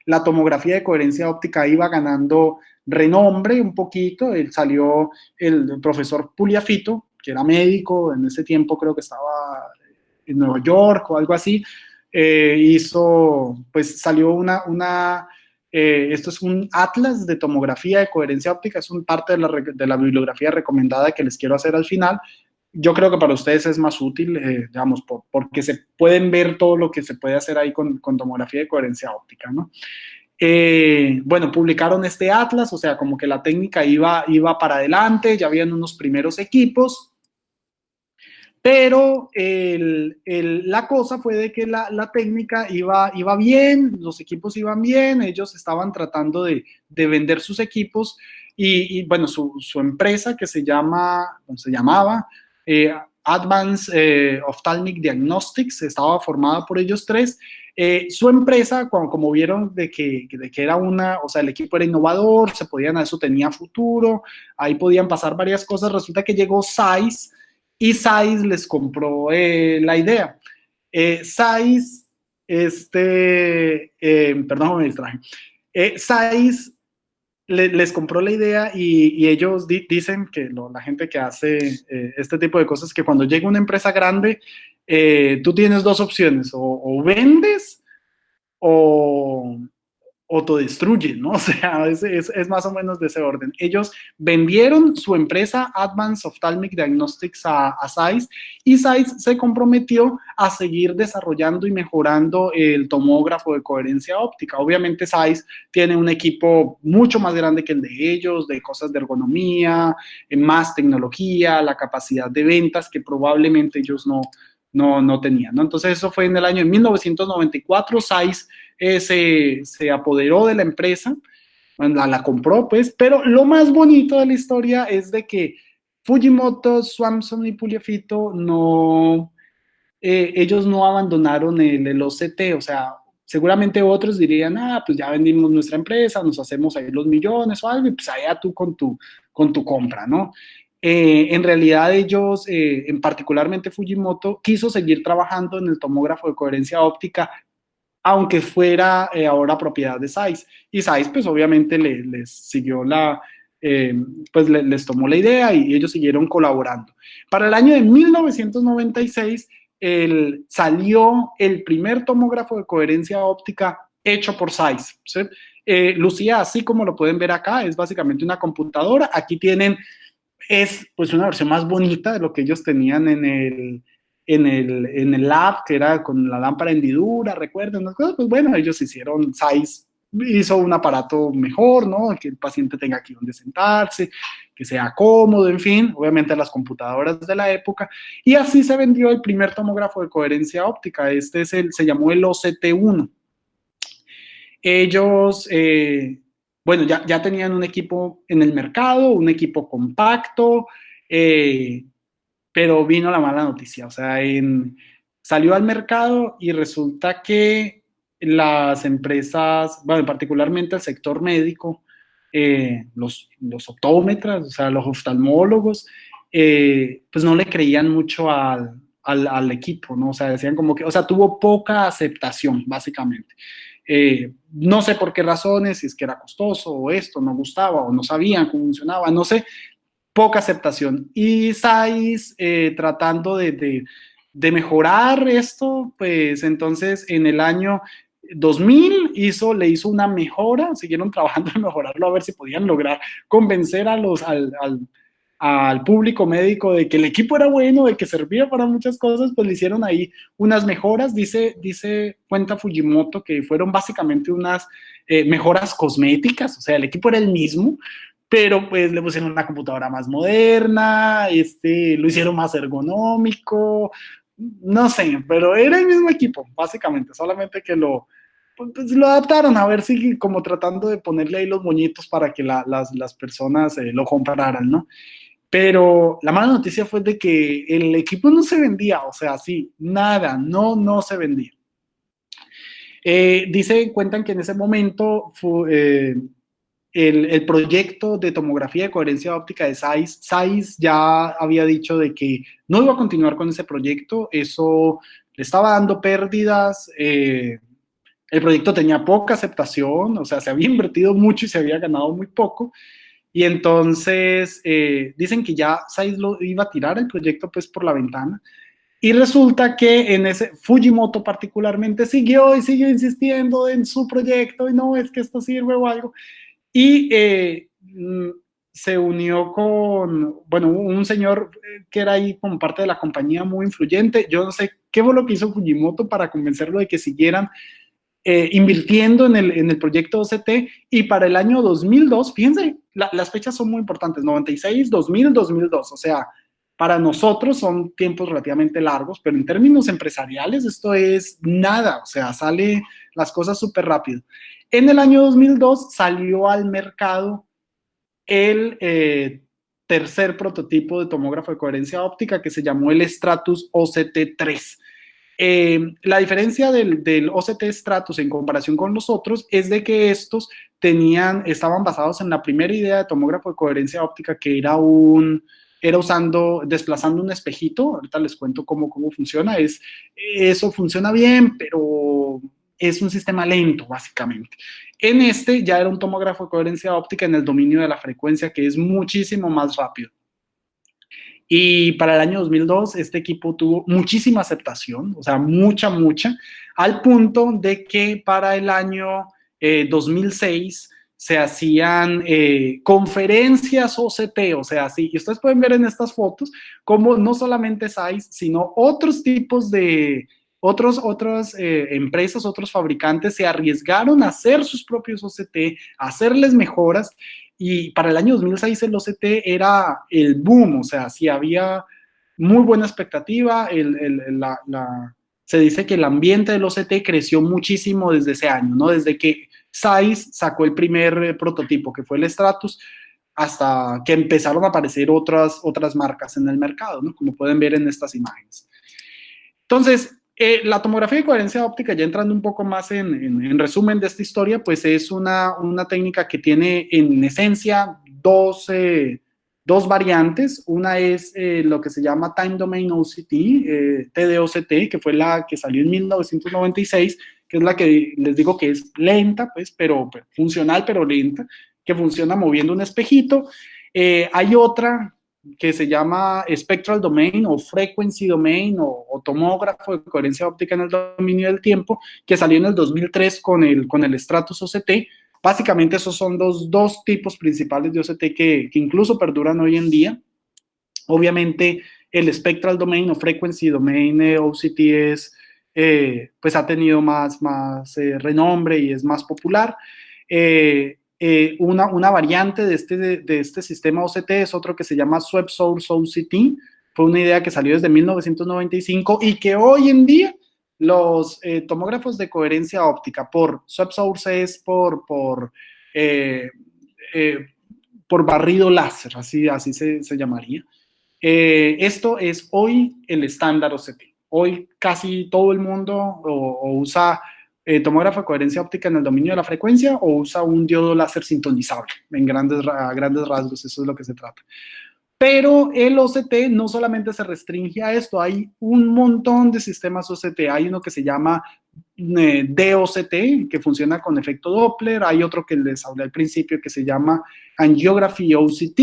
la tomografía de coherencia óptica iba ganando renombre un poquito. Salió el profesor Puliafito, que era médico, en ese tiempo creo que estaba en Nueva York o algo así. Pues salió esto es un atlas de tomografía de coherencia óptica, es un parte de la bibliografía recomendada que les quiero hacer al final. Yo creo que para ustedes es más útil, digamos, porque se pueden ver todo lo que se puede hacer ahí con tomografía de coherencia óptica, ¿no? Bueno, publicaron este atlas, o sea, como que la técnica iba para adelante, ya habían unos primeros equipos, pero la cosa fue de que la técnica iba bien, los equipos iban bien, ellos estaban tratando de vender sus equipos bueno, su empresa que se llamaba Advanced Ophthalmic Diagnostics, estaba formada por ellos tres. Su empresa, como vieron de que era o sea, el equipo era innovador, eso tenía futuro, ahí podían pasar varias cosas, resulta que llegó Zeiss y Zeiss les compró la idea. Zeiss, perdón, me distraje. Zeiss les compró la idea y ellos dicen que la gente que hace este tipo de cosas, que cuando llega una empresa grande, tú tienes dos opciones, o vendes o, autodestruyen, ¿no? O sea, es más o menos de ese orden. Ellos vendieron su empresa Advanced Ophthalmic Diagnostics a Zeiss y Zeiss se comprometió a seguir desarrollando y mejorando el tomógrafo de coherencia óptica. Obviamente Zeiss tiene un equipo mucho más grande que el de ellos, de cosas de ergonomía, más tecnología, la capacidad de ventas que probablemente ellos no tenían, ¿no? Entonces eso fue en el año de 1994, Zeiss se apoderó de la empresa, la compró, pues, pero lo más bonito de la historia es de que Fujimoto, Swanson y Puliafito ellos no abandonaron el OCT, o sea, seguramente otros dirían, pues ya vendimos nuestra empresa, nos hacemos ahí los millones o algo, y pues allá tú con tu compra, ¿no? En realidad ellos, particularmente Fujimoto, quiso seguir trabajando en el tomógrafo de coherencia óptica aunque fuera ahora propiedad de Zeiss. Y Zeiss, pues obviamente les siguió pues les tomó la idea y ellos siguieron colaborando. Para el año de 1996 salió el primer tomógrafo de coherencia óptica hecho por Zeiss, ¿sí? Lucía así como lo pueden ver acá, es básicamente una computadora. Aquí es pues una versión más bonita de lo que ellos tenían en el lab, que era con la lámpara hendidura, recuerden las cosas. Pues bueno, ellos Zeiss hizo un aparato mejor, ¿no? Que el paciente tenga aquí donde sentarse, que sea cómodo, en fin, obviamente las computadoras de la época, y así se vendió el primer tomógrafo de coherencia óptica. Se llamó el OCT1. Ellos, bueno, ya tenían un equipo en el mercado, un equipo compacto, pero vino la mala noticia, o sea, salió al mercado y resulta que las empresas, bueno, particularmente el sector médico, los optómetras, o sea, los oftalmólogos, pues no le creían mucho al equipo, ¿no? O sea, decían como que, o sea, tuvo poca aceptación, básicamente. No sé por qué razones, si es que era costoso o esto, no gustaba o no sabían cómo funcionaba, no sé, poca aceptación. Y Zeiss, tratando de mejorar esto, pues entonces en el año 2000 le hizo una mejora, siguieron trabajando en mejorarlo a ver si podían lograr convencer al público médico de que el equipo era bueno, de que servía para muchas cosas, pues le hicieron ahí unas mejoras. Cuenta Fujimoto que fueron básicamente unas mejoras cosméticas, o sea, el equipo era el mismo, pero pues le pusieron una computadora más moderna, lo hicieron más ergonómico, no sé, pero era el mismo equipo, básicamente, solamente que pues, lo adaptaron a ver si como tratando de ponerle ahí los moñitos para que las personas lo compraran, ¿no? Pero la mala noticia fue de que el equipo no se vendía, o sea, sí, nada, no se vendía. Cuentan que en ese momento el proyecto de tomografía de coherencia óptica de Zeiss ya había dicho de que no iba a continuar con ese proyecto, eso le estaba dando pérdidas, el proyecto tenía poca aceptación, o sea, se había invertido mucho y se había ganado muy poco, y entonces dicen que ya Zeiss lo iba a tirar el proyecto pues por la ventana, y resulta que en ese Fujimoto particularmente siguió y siguió insistiendo en su proyecto, y no, es que esto sirve o algo, y se unió con, bueno, un señor que era ahí como parte de la compañía muy influyente. Yo no sé qué fue lo que hizo Fujimoto para convencerlo de que siguieran invirtiendo en el proyecto OCT, y para el año 2002, fíjense, las fechas son muy importantes, 96, 2000, 2002, o sea, para nosotros son tiempos relativamente largos, pero en términos empresariales esto es nada, o sea, sale las cosas súper rápido. En el año 2002 salió al mercado el tercer prototipo de tomógrafo de coherencia óptica que se llamó el Stratus OCT3. La diferencia del OCT Stratus en comparación con los otros es de que estos estaban basados en la primera idea de tomógrafo de coherencia óptica, que era desplazando un espejito. Ahorita les cuento cómo funciona. Eso funciona bien, pero es un sistema lento, básicamente. En este ya era un tomógrafo de coherencia óptica en el dominio de la frecuencia, que es muchísimo más rápido. Y para el año 2002 este equipo tuvo muchísima aceptación, o sea, mucha, al punto de que para el año 2006 se hacían conferencias OCT, o sea, sí, y ustedes pueden ver en estas fotos como no solamente Zeiss, sino otros tipos de, otras empresas, otros fabricantes se arriesgaron a hacer sus propios OCT, a hacerles mejoras, y para el año 2006 el OCT era el boom, o sea, sí había muy buena expectativa, se dice que el ambiente del OCT creció muchísimo desde ese año, ¿no? Desde que Zeiss sacó el primer prototipo, que fue el Stratus, hasta que empezaron a aparecer otras marcas en el mercado, ¿no? Como pueden ver en estas imágenes. Entonces, la tomografía de coherencia óptica, ya entrando un poco más en resumen de esta historia, pues es una técnica que tiene en esencia dos variantes. Una es lo que se llama Time Domain OCT, TDOCT, que fue la que salió en 1996, que es la que les digo que es lenta, pues, pero funcional, pero lenta, que funciona moviendo un espejito. Hay otra que se llama Spectral Domain o Frequency Domain o tomógrafo de coherencia óptica en el dominio del tiempo, que salió en el 2003 con el Stratus OCT. Básicamente esos son dos tipos principales de OCT que incluso perduran hoy en día. Obviamente el Spectral Domain o Frequency Domain OCT pues ha tenido más renombre y es más popular. Una variante de este sistema OCT es otro que se llama Swept Source OCT. Fue una idea que salió desde 1995 y que hoy en día los tomógrafos de coherencia óptica por Swept Source es por barrido láser, así se llamaría. Esto es hoy el estándar OCT. Hoy casi todo el mundo o usa tomógrafo de coherencia óptica en el dominio de la frecuencia o usa un diodo láser sintonizable. A grandes rasgos, eso es lo que se trata. Pero el OCT no solamente se restringe a esto, hay un montón de sistemas OCT. Hay uno que se llama DOCT, que funciona con efecto Doppler. Hay otro que les hablé al principio que se llama Angiography OCT.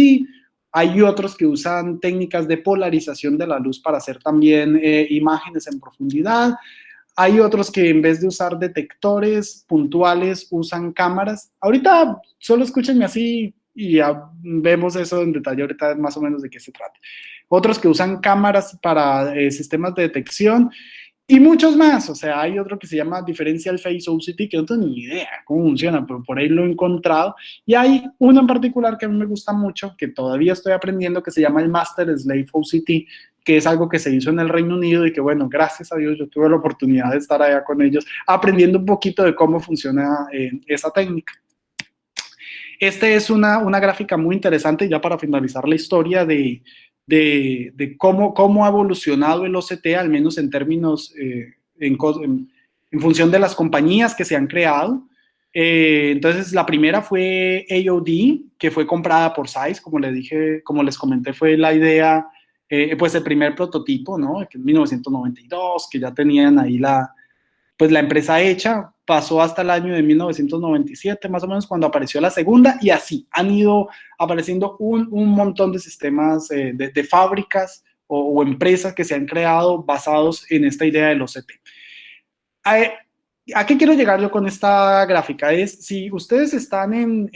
Hay otros que usan técnicas de polarización de la luz para hacer también imágenes en profundidad. Hay otros que en vez de usar detectores puntuales usan cámaras. Ahorita solo escúchenme así y ya vemos eso en detalle ahorita más o menos de qué se trata. Otros que usan cámaras para sistemas de detección y muchos más. O sea, hay otro que se llama Differential Phase OCT, que no tengo ni idea cómo funciona, pero por ahí lo he encontrado. Y hay uno en particular que a mí me gusta mucho, que todavía estoy aprendiendo, que se llama el Master Slave OCT, que es algo que se hizo en el Reino Unido y que, bueno, gracias a Dios yo tuve la oportunidad de estar allá con ellos, aprendiendo un poquito de cómo funciona esa técnica. Este es una gráfica muy interesante, ya para finalizar la historia de cómo ha evolucionado el OCT, al menos en términos, en función de las compañías que se han creado. Entonces, la primera fue AOD, que fue comprada por Zeiss, como les dije, como les comenté, fue la idea, pues el primer prototipo, ¿no? Que en 1992, que ya tenían ahí pues la empresa hecha. Pasó hasta el año de 1997, más o menos, cuando apareció la segunda, y así han ido apareciendo un montón de sistemas de fábricas o empresas que se han creado basados en esta idea del OCT. ¿A qué quiero llegar yo con esta gráfica? Es si ustedes están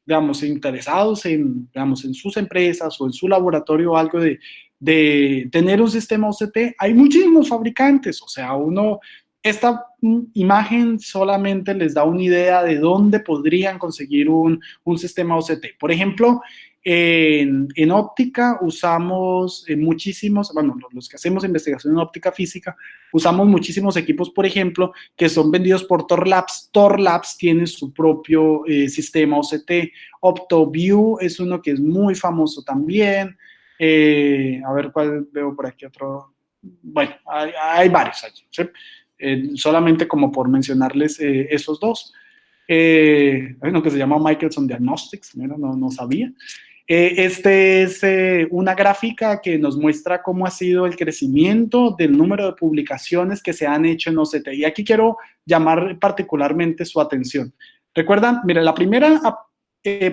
digamos, interesados digamos, en sus empresas o en su laboratorio o algo de tener un sistema OCT, hay muchísimos fabricantes. O sea, esta imagen solamente les da una idea de dónde podrían conseguir un sistema OCT. Por ejemplo, en óptica usamos muchísimos, bueno, los que hacemos investigación en óptica física, usamos muchísimos equipos, por ejemplo, que son vendidos por Tor Labs. Tor Labs tiene su propio sistema OCT. OptoView es uno que es muy famoso también. A ver cuál veo por aquí otro. Bueno, hay varios allí, ¿sí? Solamente como por mencionarles esos dos. Hay uno que se llama Michelson Diagnostics, mira, no sabía. Este es una gráfica que nos muestra cómo ha sido el crecimiento del número de publicaciones que se han hecho en OCT. Y aquí quiero llamar particularmente su atención. ¿Recuerdan? Mira, la primera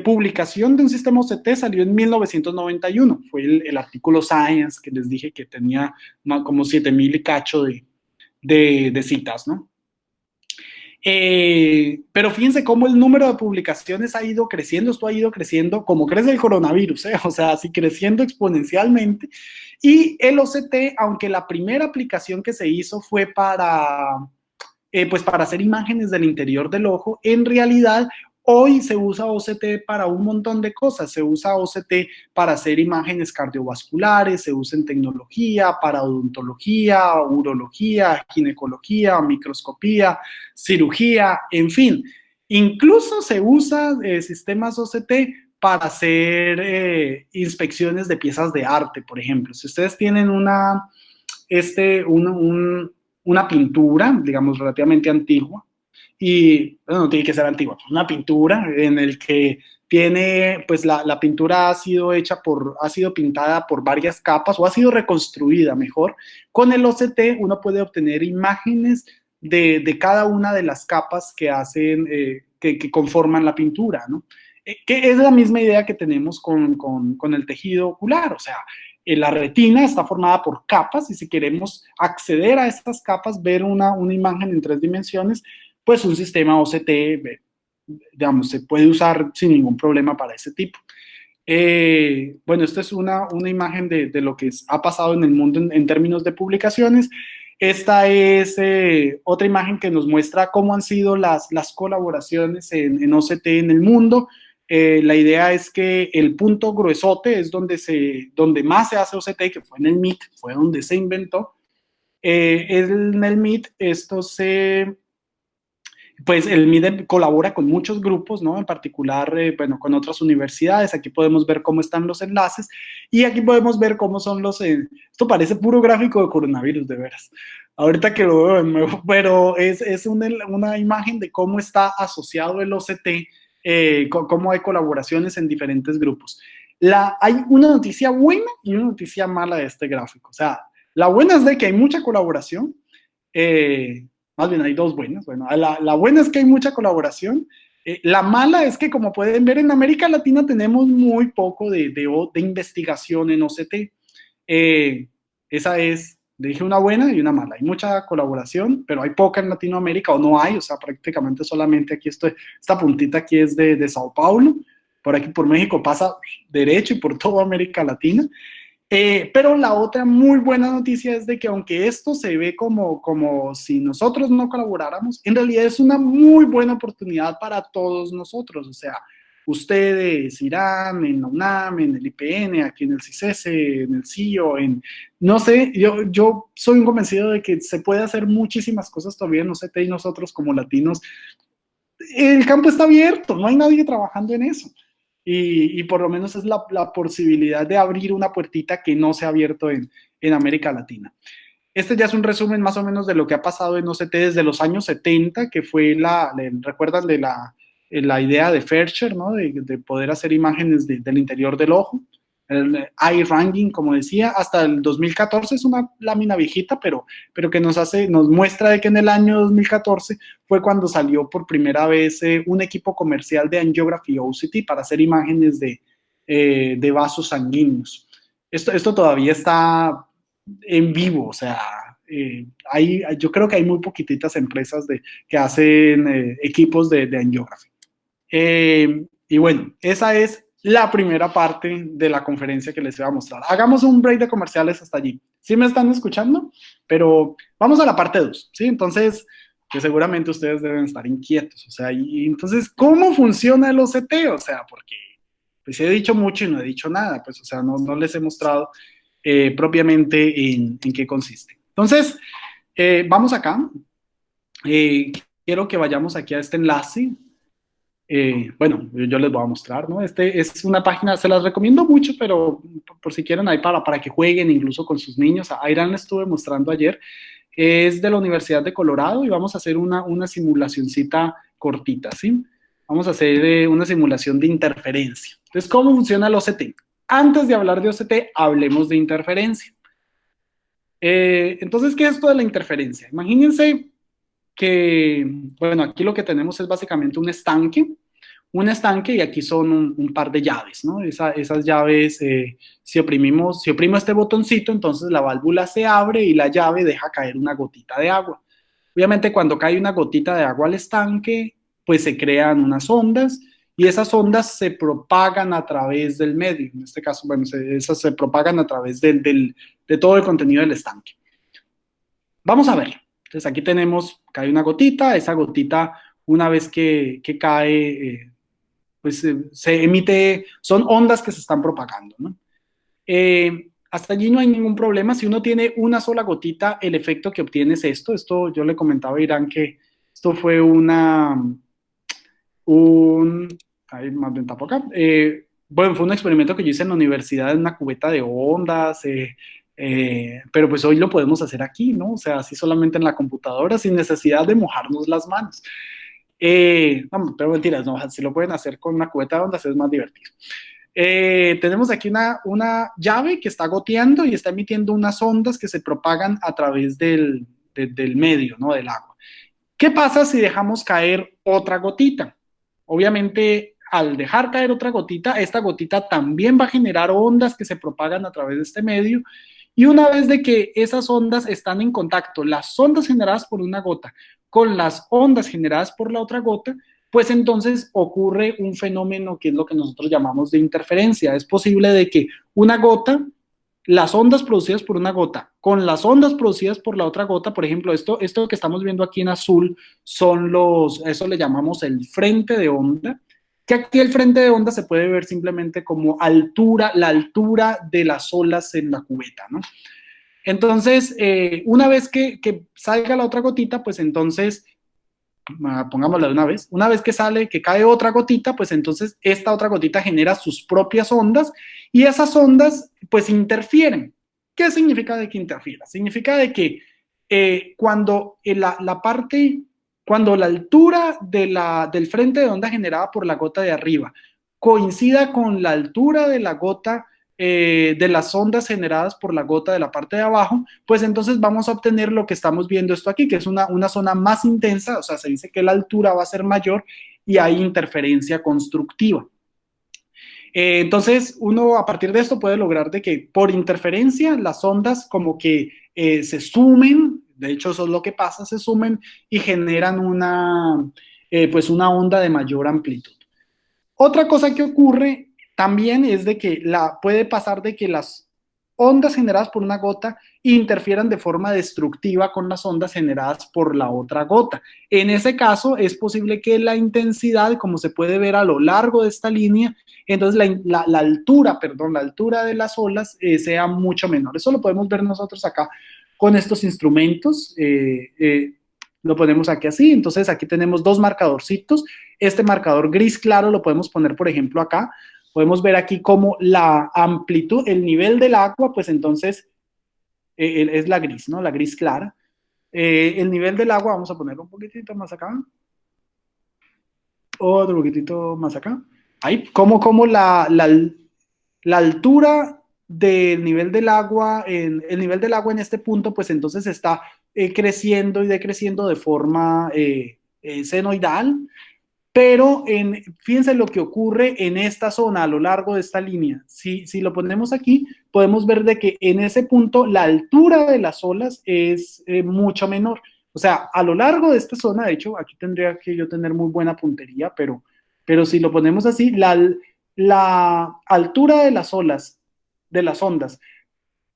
publicación de un sistema OCT salió en 1991. Fue el artículo Science que les dije que tenía como 7,000 y cacho de citas, ¿no? Pero fíjense cómo el número de publicaciones ha ido creciendo, esto ha ido creciendo como crece el coronavirus, o sea, así creciendo exponencialmente. Y el OCT, aunque la primera aplicación que se hizo fue pues para hacer imágenes del interior del ojo, en realidad hoy se usa OCT para un montón de cosas. Se usa OCT para hacer imágenes cardiovasculares, se usa en tecnología, para odontología, urología, ginecología, microscopía, cirugía, en fin. Incluso se usa sistemas OCT para hacer inspecciones de piezas de arte, por ejemplo. Si ustedes tienen una pintura, digamos, relativamente antigua, y bueno, no tiene que ser antigua, una pintura en el que tiene, pues la pintura ha sido pintada por varias capas o ha sido reconstruida mejor. Con el OCT uno puede obtener imágenes de cada una de las capas que hacen, que conforman la pintura, ¿no? Que es la misma idea que tenemos con el tejido ocular. O sea, la retina está formada por capas y si queremos acceder a estas capas, ver una imagen en 3 dimensiones, pues un sistema OCT, digamos, se puede usar sin ningún problema para ese tipo. Bueno, esta es una imagen de lo que ha pasado en el mundo en términos de publicaciones. Esta es otra imagen que nos muestra cómo han sido las colaboraciones en OCT en el mundo. La idea es que el punto gruesote es donde más se hace OCT, que fue en el MIT, fue donde se inventó. En el MIT pues el MIDE colabora con muchos grupos, ¿no? En particular, bueno, con otras universidades. Aquí podemos ver cómo están los enlaces y aquí podemos ver cómo son esto parece puro gráfico de coronavirus, de veras. Ahorita que lo veo de nuevo, pero es una imagen de cómo está asociado el OCT, cómo hay colaboraciones en diferentes grupos. Hay una noticia buena y una noticia mala de este gráfico. O sea, la buena es de que hay mucha colaboración, más bien hay dos buenas. Bueno, la buena es que hay mucha colaboración. La mala es que, como pueden ver, en América Latina tenemos muy poco de investigación en OCT. Esa dije una buena y una mala. Hay mucha colaboración, pero hay poca en Latinoamérica, o no hay, o sea, prácticamente solamente aquí esta puntita aquí es de Sao Paulo. por aquí, por México, pasa derecho y por toda América Latina. Pero la otra muy buena noticia es de que aunque esto se ve como si nosotros no colaboráramos, en realidad es una muy buena oportunidad para todos nosotros. O sea, ustedes, Irán, en la UNAM, en el IPN, aquí en el CICESE, en el CIO, no sé, yo soy un convencido de que se puede hacer muchísimas cosas todavía en OCT y nosotros como latinos, el campo está abierto, no hay nadie trabajando en eso. Y por lo menos es la posibilidad de abrir una puertita que no se ha abierto en América Latina. Este ya es un resumen más o menos de lo que ha pasado en OCT desde los años 70, que fue recuerdan de la idea de Fercher, ¿no? De poder hacer imágenes del interior del ojo. El eye ranging, como decía, hasta el 2014 es una lámina viejita, pero que nos muestra de que en el año 2014 fue cuando salió por primera vez un equipo comercial de Angiography OCT para hacer imágenes de vasos sanguíneos. Esto todavía está en vivo, o sea, yo creo que hay muy poquititas empresas que hacen equipos de Angiography. Y bueno, esa es la primera parte de la conferencia que les voy a mostrar. Hagamos un break de comerciales hasta allí. ¿Sí me están escuchando? Pero vamos a la parte 2, ¿sí? Entonces, que seguramente ustedes deben estar inquietos. O sea, y entonces, ¿cómo funciona el OCT? O sea, porque pues he dicho mucho y no he dicho nada. Pues, o sea, no les he mostrado propiamente en qué consiste. Entonces, vamos acá. Quiero que vayamos aquí a este enlace. Bueno, yo les voy a mostrar, ¿no? Este es una página, se las recomiendo mucho, pero por si quieren ahí para que jueguen incluso con sus niños. A Irán les estuve mostrando ayer. Es de la Universidad de Colorado y vamos a hacer una simulacioncita cortita, ¿sí? Vamos a hacer una simulación de interferencia. Entonces, ¿cómo funciona el OCT? Antes de hablar de OCT, hablemos de interferencia. Entonces, ¿qué es esto de la interferencia? Imagínense que, bueno, aquí lo que tenemos es básicamente un estanque y aquí son un par de llaves, ¿no? Esas llaves, si oprimo este botoncito, entonces la válvula se abre y la llave deja caer una gotita de agua. Obviamente cuando cae una gotita de agua al estanque, pues se crean unas ondas y esas ondas se propagan a través del medio. En este caso, bueno, esas se propagan a través de todo el contenido del estanque. Vamos a verlo. Entonces aquí cae una gotita, esa gotita una vez que cae, pues se emite, son ondas que se están propagando, ¿no? Hasta allí no hay ningún problema. Si uno tiene una sola gotita, el efecto que obtiene es esto yo le comentaba a Irán que esto fue ahí más bien tapo acá. Bueno, fue un experimento que yo hice en la universidad en una cubeta de ondas, pero pues hoy lo podemos hacer aquí, ¿no? O sea, así solamente en la computadora, sin necesidad de mojarnos las manos. No, pero mentiras, no, si lo pueden hacer con una cubeta de ondas es más divertido. Tenemos aquí una llave que está goteando y está emitiendo unas ondas que se propagan a través del medio, ¿no? Del agua. ¿Qué pasa si dejamos caer otra gotita? Obviamente, al dejar caer otra gotita, esta gotita también va a generar ondas que se propagan a través de este medio. Y una vez de que esas ondas están en contacto, las ondas generadas por una gota con las ondas generadas por la otra gota, pues entonces ocurre un fenómeno que es lo que nosotros llamamos de interferencia. Es posible de que una gota, las ondas producidas por una gota con las ondas producidas por la otra gota, por ejemplo, esto que estamos viendo aquí en azul eso le llamamos el frente de onda, que aquí el frente de onda se puede ver simplemente como la altura de las olas en la cubeta, ¿no? Entonces, una vez que salga la otra gotita, pues entonces pongámosla de una vez que cae otra gotita, pues entonces esta otra gotita genera sus propias ondas y esas ondas pues interfieren. ¿Qué significa de que interfiera? Significa de que cuando la altura del frente de onda generada por la gota de arriba coincida con la altura de la gota de las ondas generadas por la gota de la parte de abajo, pues entonces vamos a obtener lo que estamos viendo esto aquí, que es una zona más intensa, o sea, se dice que la altura va a ser mayor y hay interferencia constructiva. Entonces, uno a partir de esto puede lograr de que por interferencia las ondas como que se sumen, de hecho eso es lo que pasa, se sumen y generan pues una onda de mayor amplitud. Otra cosa que ocurre también es de que puede pasar de que las ondas generadas por una gota interfieran de forma destructiva con las ondas generadas por la otra gota. En ese caso, es posible que la intensidad, como se puede ver a lo largo de esta línea, entonces la altura, perdón, la altura de las olas sea mucho menor. Eso lo podemos ver nosotros acá con estos instrumentos. Lo ponemos aquí así, entonces aquí tenemos dos marcadorcitos. Este marcador gris claro lo podemos poner, por ejemplo, acá. Podemos ver aquí como la amplitud, el nivel del agua, pues entonces es la gris, ¿no? La gris clara. El nivel del agua, vamos a ponerlo un poquitito más acá. Otro poquitito más acá. Ahí, como la altura del nivel del agua, el nivel del agua en este punto, pues entonces está creciendo y decreciendo de forma senoidal. Pero fíjense lo que ocurre en esta zona a lo largo de esta línea. Si lo ponemos aquí, podemos ver de que en ese punto la altura de las olas es mucho menor. O sea, a lo largo de esta zona, de hecho, aquí tendría que yo tener muy buena puntería, pero si lo ponemos así, la altura de las olas, de las ondas,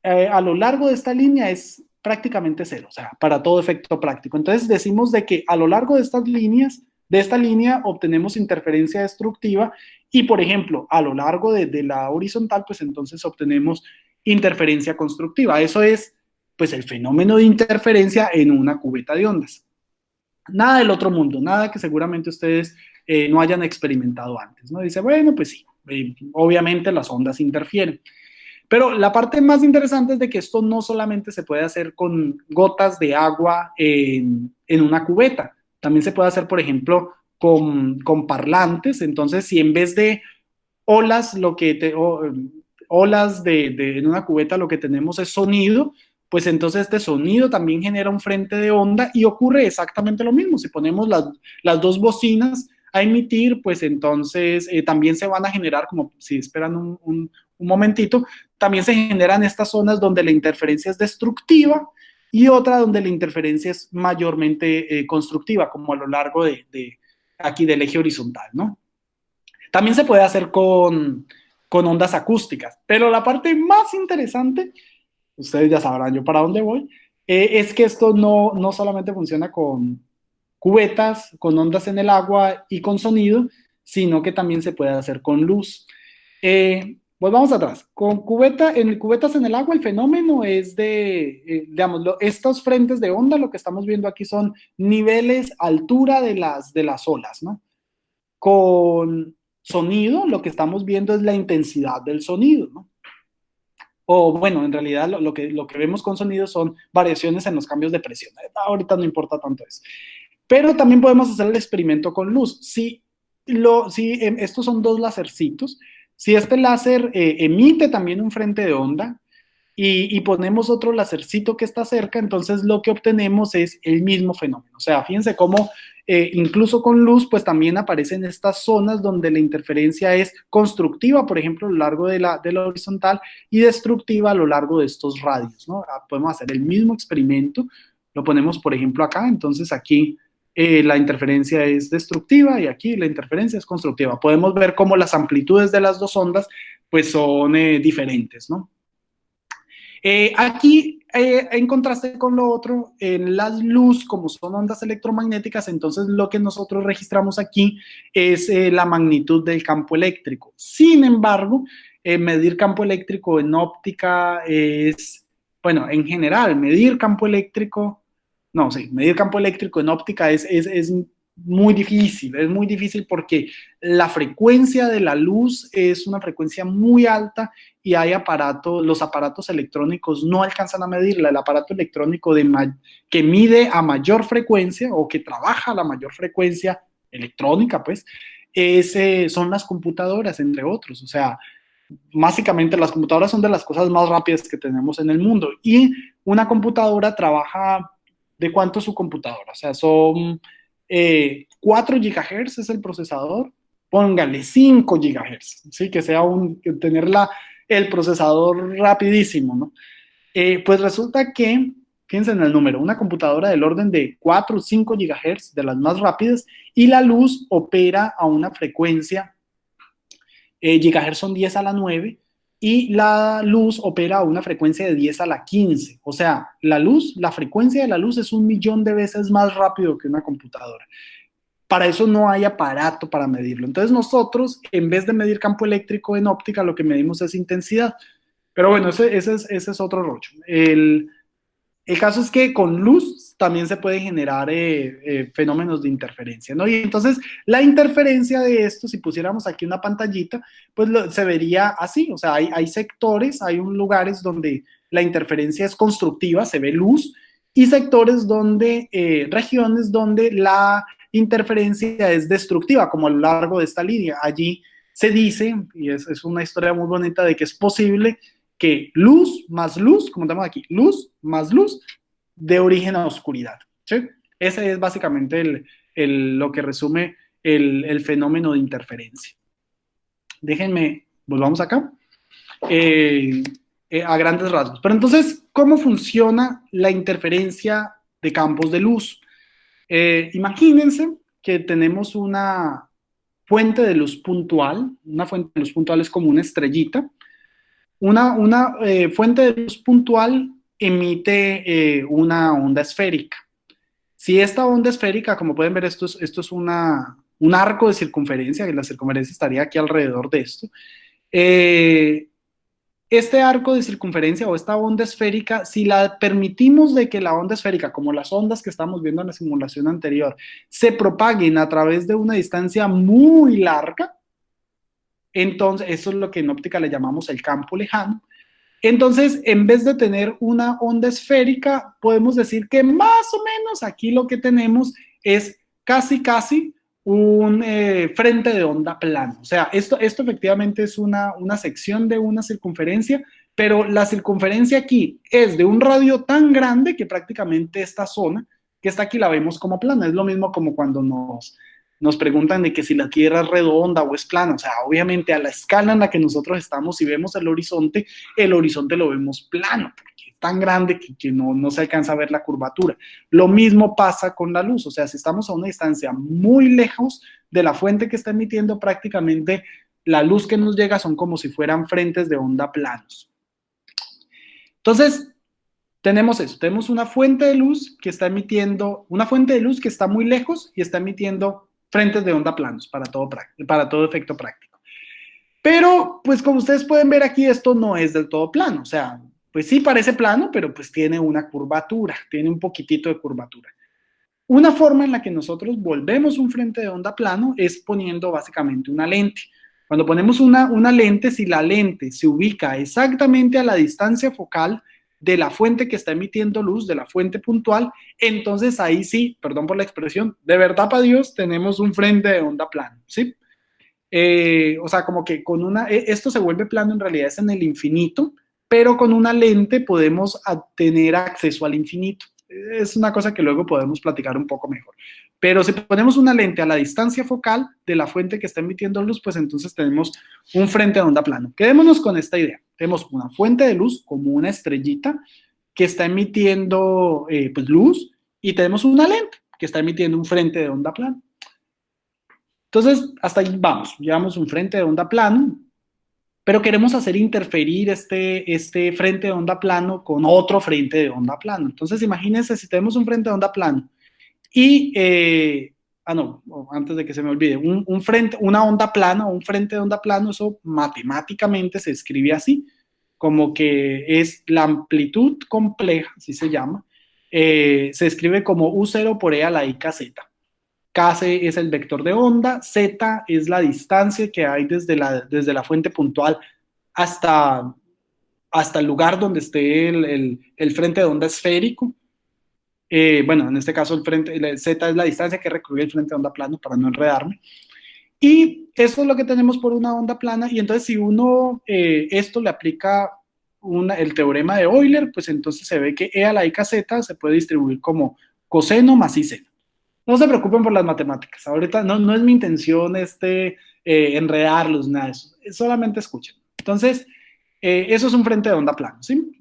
a lo largo de esta línea es prácticamente cero, o sea, para todo efecto práctico. Entonces decimos de que a lo largo de estas líneas, de esta línea obtenemos interferencia destructiva y, por ejemplo, a lo largo de la horizontal, pues entonces obtenemos interferencia constructiva. Eso es, pues, el fenómeno de interferencia en una cubeta de ondas. Nada del otro mundo, nada que seguramente ustedes no hayan experimentado antes, ¿no? Dice, bueno, pues sí, obviamente las ondas interfieren. Pero la parte más interesante es de que esto no solamente se puede hacer con gotas de agua en una cubeta, también se puede hacer, por ejemplo, con parlantes. Entonces, si en vez de olas, olas en una cubeta lo que tenemos es sonido, pues entonces este sonido también genera un frente de onda y ocurre exactamente lo mismo. Si ponemos las dos bocinas a emitir, pues entonces también se van a generar, como si esperan un momentito, también se generan estas zonas donde la interferencia es destructiva y otra donde la interferencia es mayormente constructiva, como a lo largo aquí del eje horizontal, ¿no? También se puede hacer con ondas acústicas, pero la parte más interesante, ustedes ya sabrán yo para dónde voy, es que esto no solamente funciona con cubetas, con ondas en el agua y con sonido, sino que también se puede hacer con luz. Pues vamos atrás. Cubetas en el agua, el fenómeno es digamos, estos frentes de onda, lo que estamos viendo aquí son niveles, altura de las olas, ¿no? Con sonido, lo que estamos viendo es la intensidad del sonido, ¿no? O bueno, en realidad lo que vemos con sonido son variaciones en los cambios de presión. Ahorita no importa tanto eso. Pero también podemos hacer el experimento con luz. Si estos son dos lásercitos, si este láser emite también un frente de onda y ponemos otro lásercito que está cerca, entonces lo que obtenemos es el mismo fenómeno. O sea, fíjense cómo incluso con luz, pues también aparecen estas zonas donde la interferencia es constructiva, por ejemplo, a lo largo de la horizontal y destructiva a lo largo de estos radios, ¿no? Podemos hacer el mismo experimento, lo ponemos, por ejemplo, acá, entonces aquí la interferencia es destructiva y aquí la interferencia es constructiva. Podemos ver cómo las amplitudes de las dos ondas pues son diferentes, ¿no? Aquí, en contraste con lo otro, en las luz, como son ondas electromagnéticas, entonces lo que nosotros registramos aquí es la magnitud del campo eléctrico. Sin embargo, medir campo eléctrico en óptica bueno, en general, medir campo eléctrico, no, sí, medir campo eléctrico en óptica es muy difícil porque la frecuencia de la luz es una frecuencia muy alta y los aparatos electrónicos no alcanzan a medirla. El aparato electrónico que mide a mayor frecuencia o que trabaja a la mayor frecuencia electrónica, pues, son las computadoras, entre otros. O sea, básicamente las computadoras son de las cosas más rápidas que tenemos en el mundo y una computadora trabaja, ¿de cuánto es su computadora? O sea, son 4 GHz es el procesador, póngale 5 GHz, ¿sí? Que sea tener el procesador rapidísimo, ¿no? Pues resulta que, fíjense en el número, una computadora del orden de 4 o 5 GHz, de las más rápidas, y la luz opera a una frecuencia gigahertz son 10 a la 9 y la luz opera a una frecuencia de 10 a la 15. O sea, la luz, la frecuencia de la luz es 1.000.000 de veces más rápido que una computadora. Para eso no hay aparato para medirlo. Entonces nosotros, en vez de medir campo eléctrico en óptica, lo que medimos es intensidad. Pero bueno, ese es otro rollo. El caso es que con luz también se pueden generar fenómenos de interferencia, ¿no? Y entonces la interferencia de esto, si pusiéramos aquí una pantallita, pues se vería así, o sea, hay sectores, hay lugares donde la interferencia es constructiva, se ve luz, y sectores donde, regiones donde la interferencia es destructiva, como a lo largo de esta línea. Allí se dice, y es una historia muy bonita, de que es posible que luz más luz, como tenemos aquí, luz más luz, de origen a oscuridad. ¿Sí? Ese es básicamente lo que resume el fenómeno de interferencia. Déjenme, volvamos acá, a grandes rasgos. Pero entonces, ¿cómo funciona la interferencia de campos de luz? Imagínense que tenemos una fuente de luz puntual. Una fuente de luz puntual es como una estrellita. Una fuente de luz puntual emite una onda esférica. Si esta onda esférica, como pueden ver, esto es un arco de circunferencia, que la circunferencia estaría aquí alrededor de esto. Este arco de circunferencia o esta onda esférica, si la permitimos de que la onda esférica, como las ondas que estamos viendo en la simulación anterior, se propaguen a través de una distancia muy larga, entonces eso es lo que en óptica le llamamos el campo lejano. Entonces, en vez de tener una onda esférica, podemos decir que más o menos aquí lo que tenemos es casi un frente de onda plano. O sea, esto efectivamente es una sección de una circunferencia, pero la circunferencia aquí es de un radio tan grande que prácticamente esta zona que está aquí la vemos como plana. Es lo mismo como cuando nos preguntan de que si la Tierra es redonda o es plana. O sea, obviamente a la escala en la que nosotros estamos, si vemos el horizonte lo vemos plano, porque es tan grande que no se alcanza a ver la curvatura. Lo mismo pasa con la luz. O sea, si estamos a una distancia muy lejos de la fuente que está emitiendo, prácticamente la luz que nos llega son como si fueran frentes de onda planos. Entonces, tenemos eso, tenemos una fuente de luz que está emitiendo, una fuente de luz que está muy lejos y está emitiendo frentes de onda planos para todo efecto práctico. Pero, pues como ustedes pueden ver aquí, esto no es del todo plano. O sea, pues sí parece plano, pero pues tiene una curvatura, tiene un poquitito de curvatura. Una forma en la que nosotros volvemos un frente de onda plano es poniendo básicamente una lente. Cuando ponemos una lente, si la lente se ubica exactamente a la distancia focal de la fuente que está emitiendo luz, de la fuente puntual, entonces ahí sí, perdón por la expresión, de verdad para Dios tenemos un frente de onda plano, ¿sí? O sea, como que esto se vuelve plano en realidad es en el infinito, pero con una lente podemos tener acceso al infinito. Es una cosa que luego podemos platicar un poco mejor. Pero si ponemos una lente a la distancia focal de la fuente que está emitiendo luz, pues entonces tenemos un frente de onda plano. Quedémonos con esta idea. Tenemos una fuente de luz como una estrellita que está emitiendo pues luz y tenemos una lente que está emitiendo un frente de onda plano. Entonces, hasta ahí vamos. Llevamos un frente de onda plano, pero queremos hacer interferir este frente de onda plano con otro frente de onda plano. Entonces, imagínense si tenemos un frente de onda plano y, antes de que se me olvide, una onda plana o un frente de onda plano, eso matemáticamente se escribe así, como que es la amplitud compleja, así se llama, se escribe como U0 por E a la I kz. Kc es el vector de onda, z es la distancia que hay desde la fuente puntual hasta el lugar donde esté el frente de onda esférico. Bueno, en este caso z es la distancia que recorre el frente de onda plano, para no enredarme. Y eso es lo que tenemos por una onda plana, y entonces si uno esto le aplica el teorema de Euler, pues entonces se ve que E a la I kz se puede distribuir como coseno más I seno. No se preocupen por las matemáticas. Ahorita no es mi intención enredarlos, nada de eso. Solamente escuchen. Entonces, eso es un frente de onda plano, ¿sí?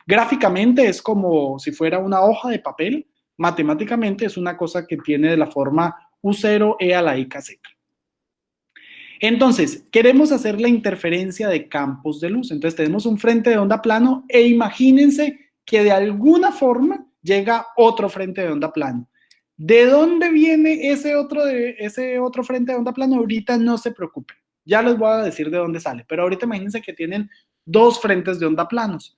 Gráficamente es como si fuera una hoja de papel. Matemáticamente es una cosa que tiene de la forma U0 E a la I kz. Entonces, queremos hacer la interferencia de campos de luz. Entonces, tenemos un frente de onda plano e imagínense que de alguna forma llega otro frente de onda plano. ¿De dónde viene ese otro frente de onda plano? Ahorita no se preocupen. Ya les voy a decir de dónde sale. Pero ahorita imagínense que tienen dos frentes de onda planos.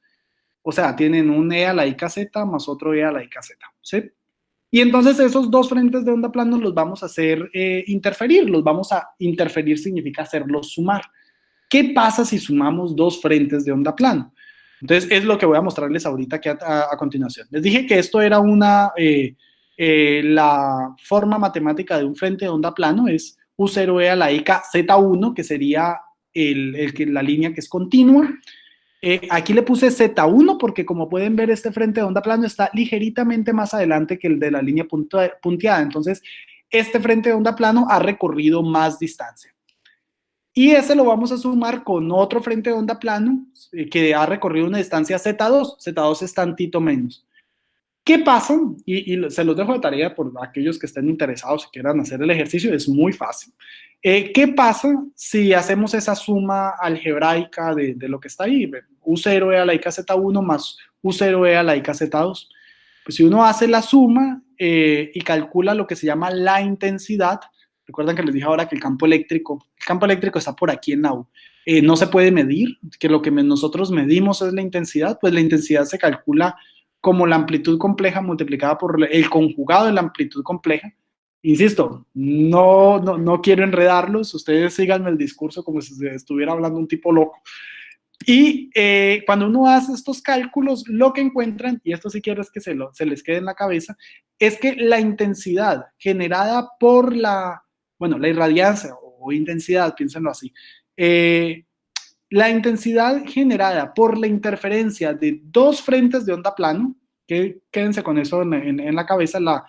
O sea, tienen un E a la IKZ más otro E a la IKZ. ¿Sí? Y entonces esos dos frentes de onda plano los vamos a hacer interferir. Los vamos a interferir significa hacerlos sumar. ¿Qué pasa si sumamos dos frentes de onda plano? Entonces es lo que voy a mostrarles ahorita aquí a continuación. Les dije que esto era la forma matemática de un frente de onda plano es U0E a la IK Z1, que sería la línea que es continua. Aquí le puse Z1 porque como pueden ver este frente de onda plano está ligeritamente más adelante que el de la línea punteada. Entonces este frente de onda plano ha recorrido más distancia. Y ese lo vamos a sumar con otro frente de onda plano que ha recorrido una distancia Z2. Z2 es tantito menos. ¿Qué pasa? Y se los dejo de tarea por aquellos que estén interesados y quieran hacer el ejercicio, es muy fácil. ¿Qué pasa si hacemos esa suma algebraica de lo que está ahí? U0E a la IKZ1 más U0E a la IKZ2. Pues si uno hace la suma y calcula lo que se llama la intensidad, recuerdan que les dije ahora que el campo eléctrico está por aquí en la U. No se puede medir, que lo que nosotros medimos es la intensidad, pues la intensidad se calcula como la amplitud compleja multiplicada por el conjugado de la amplitud compleja. Insisto, no quiero enredarlos, ustedes síganme el discurso como si estuviera hablando un tipo loco. Y cuando uno hace estos cálculos, lo que encuentran, y esto sí quiero es que se les quede en la cabeza, es que la intensidad generada por la irradiancia o intensidad, piénsenlo así, la intensidad generada por la interferencia de dos frentes de onda plano, que quédense con eso en la cabeza, la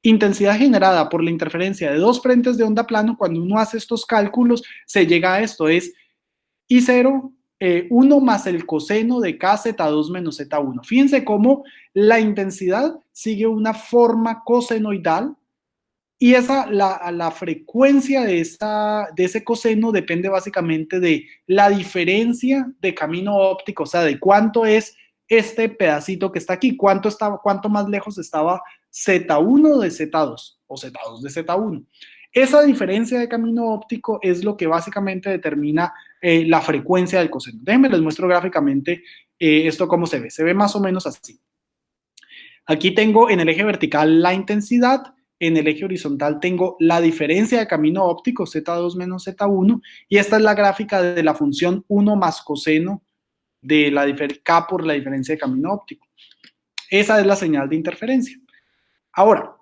intensidad generada por la interferencia de dos frentes de onda plano, cuando uno hace estos cálculos, se llega a esto, es I0, 1 más el coseno de KZ2 menos Z1. Fíjense cómo la intensidad sigue una forma cosenoidal y la frecuencia de ese coseno depende básicamente de la diferencia de camino óptico, o sea, de cuánto es este pedacito que está aquí, cuánto más lejos estaba Z1 de Z2 o Z2 de Z1. Esa diferencia de camino óptico es lo que básicamente determina la frecuencia del coseno. Déjenme les muestro gráficamente esto cómo se ve. Se ve más o menos así. Aquí tengo en el eje vertical la intensidad, en el eje horizontal tengo la diferencia de camino óptico, Z2 menos Z1, y esta es la gráfica de la función 1 más coseno de K por la diferencia de camino óptico. Esa es la señal de interferencia. Ahora,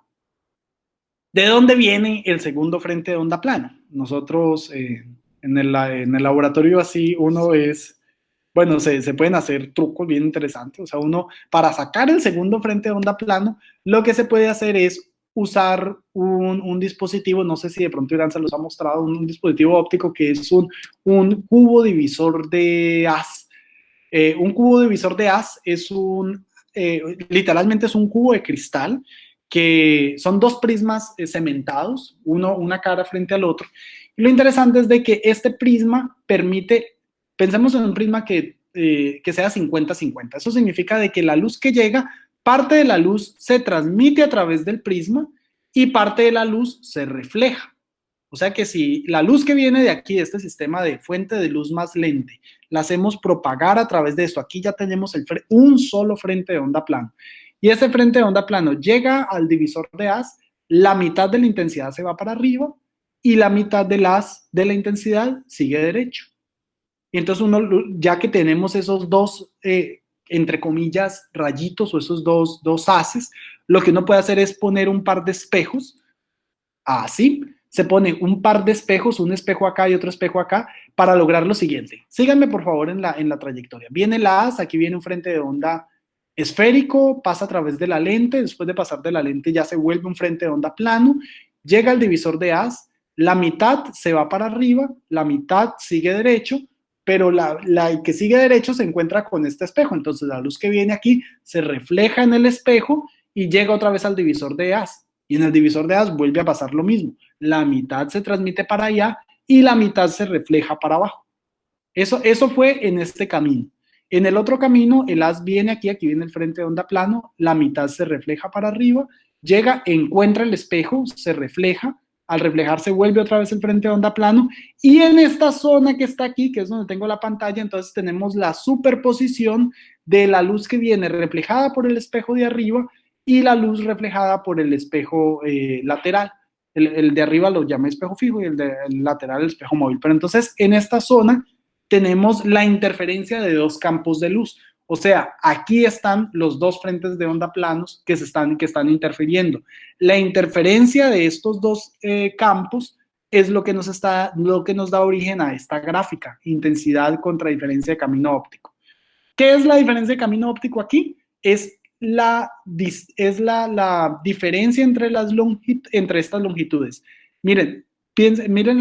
¿de dónde viene el segundo frente de onda plana? Nosotros en el laboratorio así uno es, bueno, se pueden hacer trucos bien interesantes. O sea, uno para sacar el segundo frente de onda plano, lo que se puede hacer es usar un dispositivo, no sé si de pronto Irán se los ha mostrado, un dispositivo óptico que es un cubo divisor de haz. Un cubo divisor de haz es literalmente es un cubo de cristal que son dos prismas cementados, una cara frente al otro. Y lo interesante es de que este prisma permite, pensemos en un prisma que sea 50-50. Eso significa de que la luz que llega, parte de la luz se transmite a través del prisma y parte de la luz se refleja. O sea que si la luz que viene de aquí, de este sistema de fuente de luz más lente, la hacemos propagar a través de esto, aquí ya tenemos un solo frente de onda plano. Y ese frente de onda plano llega al divisor de haz, la mitad de la intensidad se va para arriba y la mitad de la intensidad sigue derecho. Y entonces ya que tenemos esos dos, entre comillas, rayitos o esos dos haces, lo que uno puede hacer es poner un par de espejos, así, se pone un par de espejos, un espejo acá y otro espejo acá, para lograr lo siguiente. Síganme, por favor, en la trayectoria. Viene la haz, aquí viene un frente de onda esférico, pasa a través de la lente, después de pasar de la lente ya se vuelve un frente de onda plano, llega al divisor de haz, la mitad se va para arriba, la mitad sigue derecho, pero la que sigue derecho se encuentra con este espejo, entonces la luz que viene aquí se refleja en el espejo y llega otra vez al divisor de haz. Y en el divisor de haz vuelve a pasar lo mismo. La mitad se transmite para allá y la mitad se refleja para abajo. Eso fue en este camino. En el otro camino, el haz viene aquí viene el frente de onda plano, la mitad se refleja para arriba, llega, encuentra el espejo, se refleja, al reflejarse vuelve otra vez el frente de onda plano, y en esta zona que está aquí, que es donde tengo la pantalla, entonces tenemos la superposición de la luz que viene reflejada por el espejo de arriba y la luz reflejada por el espejo lateral. El de arriba lo llama espejo fijo y el lateral el espejo móvil. Pero entonces en esta zona tenemos la interferencia de dos campos de luz. O sea, aquí están los dos frentes de onda planos que están interfiriendo. La interferencia de estos dos campos es lo que nos da origen a esta gráfica, intensidad contra diferencia de camino óptico. ¿Qué es la diferencia de camino óptico aquí? Es la diferencia entre estas longitudes. Miren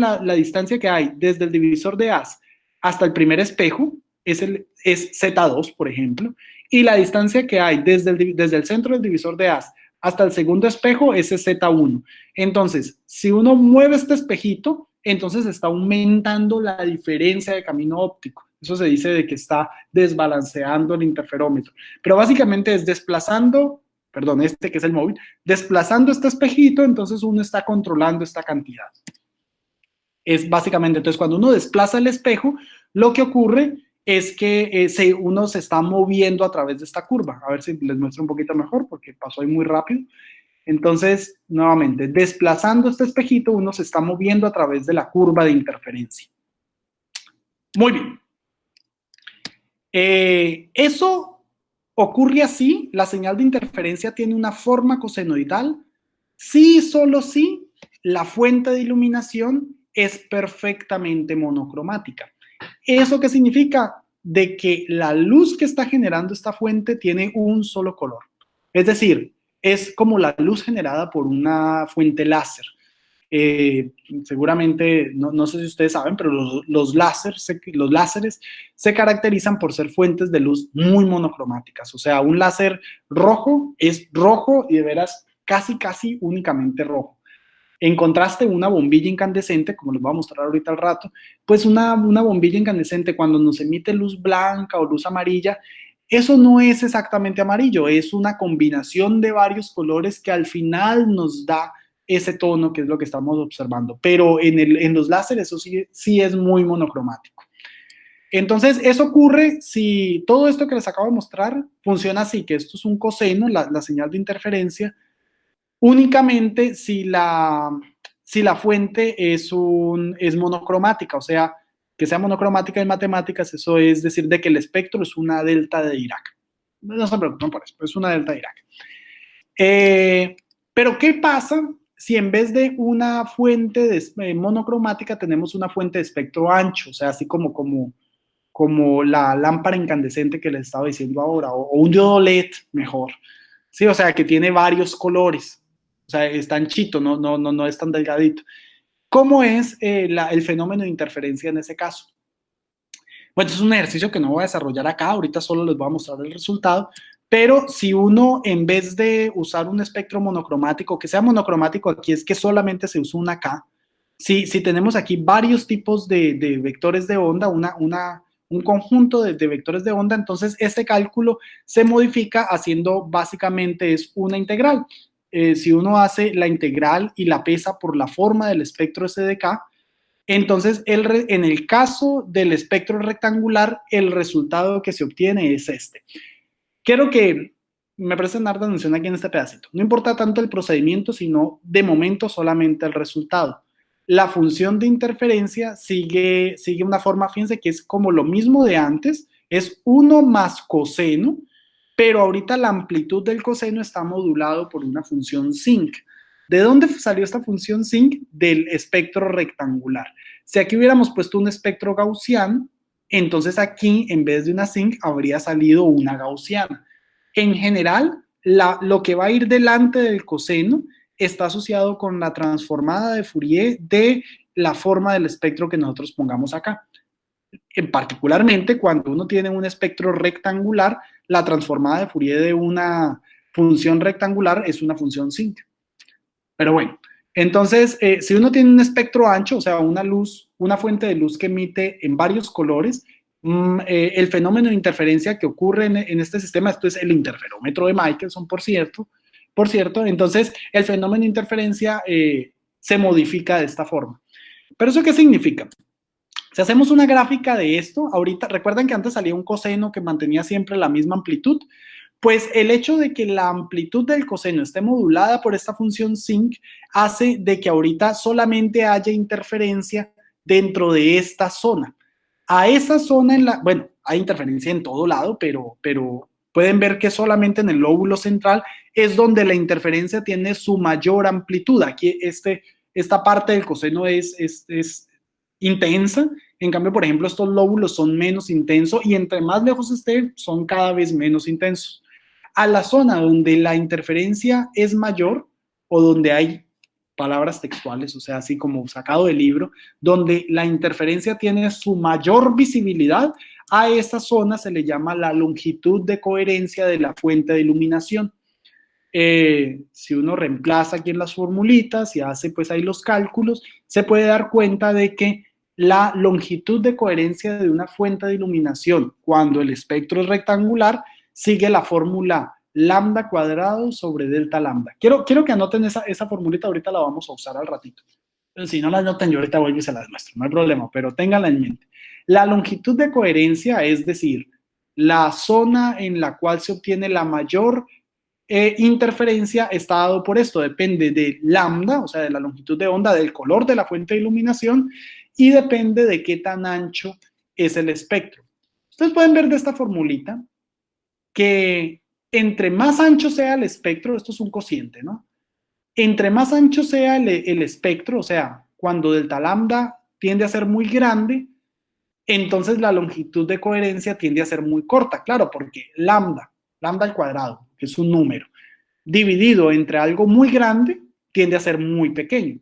la distancia que hay desde el divisor de haz hasta el primer espejo, es Z2, por ejemplo, y la distancia que hay desde el centro del divisor de haz hasta el segundo espejo es Z1. Entonces, si uno mueve este espejito, entonces está aumentando la diferencia de camino óptico. Eso se dice de que está desbalanceando el interferómetro. Pero básicamente es desplazando, perdón, que es el móvil, desplazando este espejito, entonces uno está controlando esta cantidad. Es básicamente, entonces cuando uno desplaza el espejo, lo que ocurre es que uno se está moviendo a través de esta curva. A ver si les muestro un poquito mejor porque pasó ahí muy rápido. Entonces, nuevamente, desplazando este espejito, uno se está moviendo a través de la curva de interferencia. Muy bien. Eso ocurre así, la señal de interferencia tiene una forma cosenoidal, sí y solo si la fuente de iluminación es perfectamente monocromática. ¿Eso qué significa? De que la luz que está generando esta fuente tiene un solo color. Es decir, es como la luz generada por una fuente láser. Seguramente, no sé si ustedes saben, pero los láseres se caracterizan por ser fuentes de luz muy monocromáticas. O sea, un láser rojo es rojo y de veras casi únicamente rojo. En contraste, una bombilla incandescente, como les voy a mostrar ahorita al rato, pues una bombilla incandescente cuando nos emite luz blanca o luz amarilla, eso no es exactamente amarillo, es una combinación de varios colores que al final nos da ese tono que es lo que estamos observando. Pero en los láseres eso sí es muy monocromático. Entonces, eso ocurre si todo esto que les acabo de mostrar funciona así, que esto es un coseno, la señal de interferencia, únicamente si la fuente es monocromática, o sea, que sea monocromática en matemáticas, eso es decir, de que el espectro es una delta de Dirac. No se preocupen por eso, es una delta de Dirac. Pero, ¿qué pasa si en vez de una fuente monocromática tenemos una fuente de espectro ancho? O sea, así como la lámpara incandescente que les estaba diciendo ahora, o un diodo LED mejor. Sí, o sea, que tiene varios colores. O sea, es anchito, no es tan delgadito. ¿Cómo es el fenómeno de interferencia en ese caso? Bueno, es un ejercicio que no voy a desarrollar acá, ahorita solo les voy a mostrar el resultado, pero si uno, en vez de usar un espectro monocromático, que sea monocromático aquí es que solamente se usa una K, si tenemos aquí varios tipos de vectores de onda, un conjunto de vectores de onda, entonces este cálculo se modifica haciendo básicamente es una integral. Si uno hace la integral y la pesa por la forma del espectro SDK, entonces en el caso del espectro rectangular, el resultado que se obtiene es este. Quiero que me presten harta atención aquí en este pedacito. No importa tanto el procedimiento, sino de momento solamente el resultado. La función de interferencia sigue una forma, fíjense que es como lo mismo de antes, es 1 más coseno, pero ahorita la amplitud del coseno está modulado por una función sinc. ¿De dónde salió esta función sinc? Del espectro rectangular. Si aquí hubiéramos puesto un espectro gaussiano, entonces aquí en vez de una sinc habría salido una gaussiana. En general, lo que va a ir delante del coseno está asociado con la transformada de Fourier de la forma del espectro que nosotros pongamos acá. Particularmente cuando uno tiene un espectro rectangular, la transformada de Fourier de una función rectangular es una función sinc. Pero bueno, Entonces, si uno tiene un espectro ancho, o sea, una luz, una fuente de luz que emite en varios colores, el fenómeno de interferencia que ocurre en este sistema, esto es el interferómetro de Michelson, por cierto, entonces el fenómeno de interferencia se modifica de esta forma. ¿Pero eso qué significa? Si hacemos una gráfica de esto, ahorita, recuerdan que antes salía un coseno que mantenía siempre la misma amplitud, pues el hecho de que la amplitud del coseno esté modulada por esta función sinc hace de que ahorita solamente haya interferencia dentro de esta zona. A esa zona, bueno, hay interferencia en todo lado, pero pueden ver que solamente en el lóbulo central es donde la interferencia tiene su mayor amplitud. Aquí esta parte del coseno es intensa. En cambio, por ejemplo, estos lóbulos son menos intensos y entre más lejos esté, son cada vez menos intensos. A la zona donde la interferencia es mayor o donde hay palabras textuales, o sea, así como sacado del libro, donde la interferencia tiene su mayor visibilidad, a esa zona se le llama la longitud de coherencia de la fuente de iluminación. Si uno reemplaza aquí en las formulitas y hace pues ahí los cálculos, se puede dar cuenta de que la longitud de coherencia de una fuente de iluminación cuando el espectro es rectangular sigue la fórmula lambda cuadrado sobre delta lambda. Quiero que anoten esa formulita, ahorita la vamos a usar al ratito. Si no la anotan, yo ahorita vuelvo y se la demuestro, no hay problema, pero ténganla en mente. La longitud de coherencia, es decir, la zona en la cual se obtiene la mayor interferencia está dado por esto, depende de lambda, o sea, de la longitud de onda, del color de la fuente de iluminación y depende de qué tan ancho es el espectro. Ustedes pueden ver de esta formulita que entre más ancho sea el espectro, esto es un cociente, ¿no? Entre más ancho sea el espectro, o sea, cuando delta lambda tiende a ser muy grande, entonces la longitud de coherencia tiende a ser muy corta, claro, porque lambda al cuadrado, que es un número, dividido entre algo muy grande, tiende a ser muy pequeño.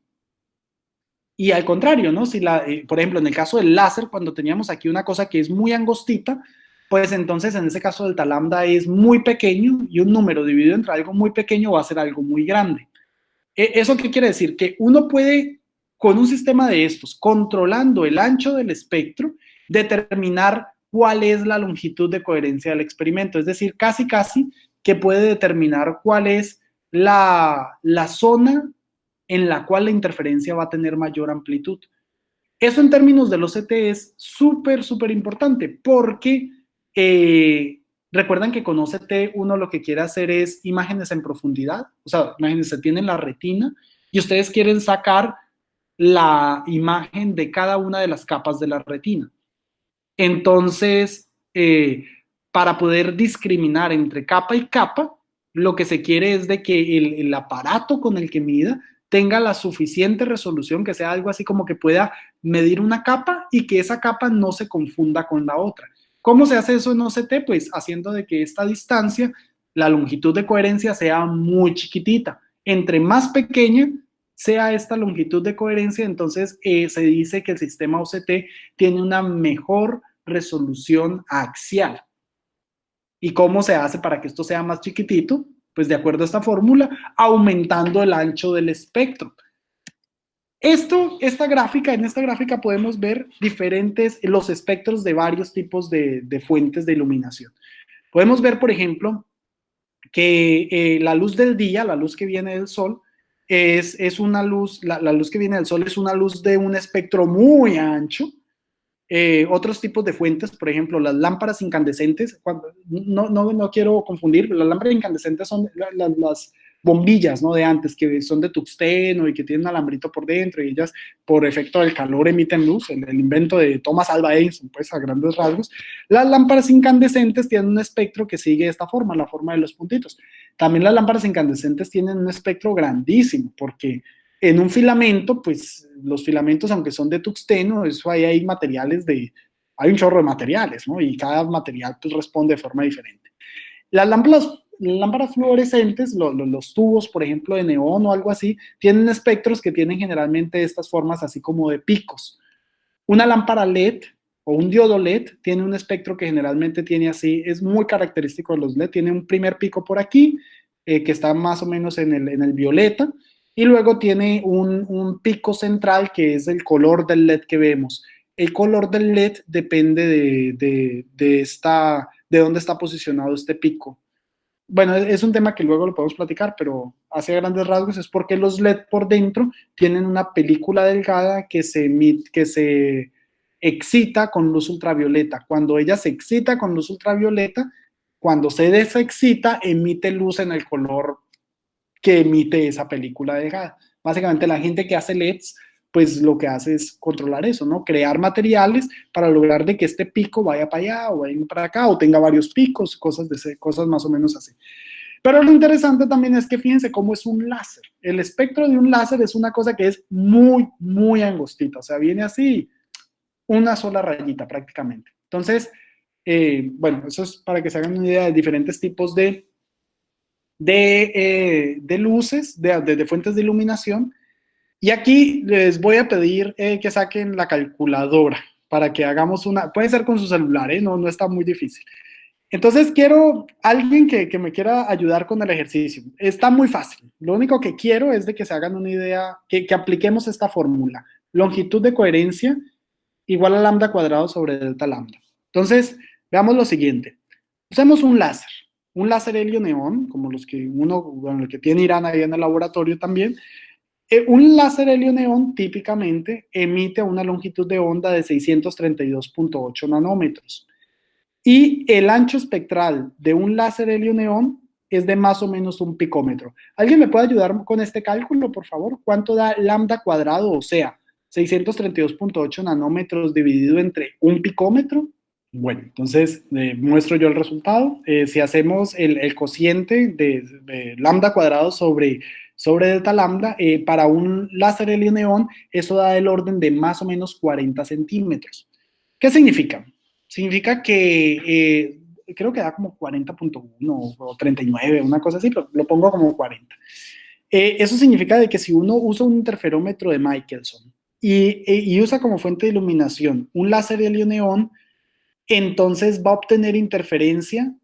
Y al contrario, ¿no? Si por ejemplo, en el caso del láser, cuando teníamos aquí una cosa que es muy angostita, pues entonces en ese caso delta lambda es muy pequeño y un número dividido entre algo muy pequeño va a ser algo muy grande. ¿Eso qué quiere decir? Que uno puede, con un sistema de estos, controlando el ancho del espectro, determinar cuál es la longitud de coherencia del experimento. Es decir, casi que puede determinar cuál es la zona en la cual la interferencia va a tener mayor amplitud. Eso en términos del OCT es súper importante porque recuerdan que con OCT uno lo que quiere hacer es imágenes en profundidad, o sea, imágenes se tienen la retina y ustedes quieren sacar la imagen de cada una de las capas de la retina. Entonces, para poder discriminar entre capa y capa, lo que se quiere es de que el aparato con el que mida tenga la suficiente resolución, que sea algo así como que pueda medir una capa y que esa capa no se confunda con la otra. ¿Cómo se hace eso en OCT? Pues haciendo de que esta distancia, la longitud de coherencia sea muy chiquitita. Entre más pequeña sea esta longitud de coherencia, entonces se dice que el sistema OCT tiene una mejor resolución axial. ¿Y cómo se hace para que esto sea más chiquitito? Pues de acuerdo a esta fórmula, aumentando el ancho del espectro. En esta gráfica podemos ver los espectros de varios tipos de fuentes de iluminación. Podemos ver, por ejemplo, que la luz del día, la luz que viene del sol, es una luz, la luz que viene del sol es una luz de un espectro muy ancho. Otros tipos de fuentes, por ejemplo, las lámparas incandescentes, no quiero confundir, las lámparas incandescentes son las bombillas, ¿no? De antes, que son de tungsteno y que tienen un alambrito por dentro y ellas, por efecto del calor, emiten luz, el invento de Thomas Alva Edison, pues a grandes rasgos. Las lámparas incandescentes tienen un espectro que sigue esta forma, la forma de los puntitos. También las lámparas incandescentes tienen un espectro grandísimo, porque en un filamento, pues los filamentos, aunque son de tungsteno, eso ahí hay materiales hay un chorro de materiales, ¿no? Y cada material pues responde de forma diferente. Las lámparas fluorescentes, los tubos, por ejemplo, de neón o algo así, tienen espectros que tienen generalmente estas formas así como de picos. Una lámpara LED o un diodo LED tiene un espectro que generalmente tiene así, es muy característico de los LED, tiene un primer pico por aquí, que está más o menos en el violeta, y luego tiene un pico central que es el color del LED que vemos. El color del LED depende de dónde está posicionado este pico. Bueno, es un tema que luego lo podemos platicar, pero hace grandes rasgos es porque los LED por dentro tienen una película delgada que se excita con luz ultravioleta. Cuando ella se excita con luz ultravioleta, cuando se desexcita, emite luz en el color que emite esa película delgada. Básicamente la gente que hace LEDs, pues lo que hace es controlar eso, ¿no? Crear materiales para lograr de que este pico vaya para allá o vaya para acá o tenga varios picos, cosas más o menos así. Pero lo interesante también es que fíjense cómo es un láser. El espectro de un láser es una cosa que es muy, muy angostita, o sea, viene así una sola rayita prácticamente. Entonces, bueno, eso es para que se hagan una idea de diferentes tipos de luces, de fuentes de iluminación. Y aquí les voy a pedir que saquen la calculadora para que hagamos una, puede ser con su celular, no está muy difícil. Entonces quiero alguien que me quiera ayudar con el ejercicio. Está muy fácil. Lo único que quiero es de que se hagan una idea, que apliquemos esta fórmula. Longitud de coherencia igual a lambda cuadrado sobre delta lambda. Entonces, veamos lo siguiente. Usemos un láser helio neón, como los que bueno, el que tiene Irán ahí en el laboratorio también. Un láser helio neón típicamente emite una longitud de onda de 632.8 nanómetros. Y el ancho espectral de un láser helio neón es de más o menos un picómetro. ¿Alguien me puede ayudar con este cálculo, por favor? ¿Cuánto da lambda cuadrado? O sea, 632.8 nanómetros dividido entre un picómetro. Bueno, entonces muestro yo el resultado. Si hacemos el cociente de lambda cuadrado sobre delta lambda, para un láser helio neón, eso da el orden de más o menos 40 centímetros. ¿Qué significa? Significa que creo que da como 40.1 o 39, una cosa así, pero lo pongo como 40. Eso significa de que si uno usa un interferómetro de Michelson y usa como fuente de iluminación un láser helio neón, entonces va a obtener interferencia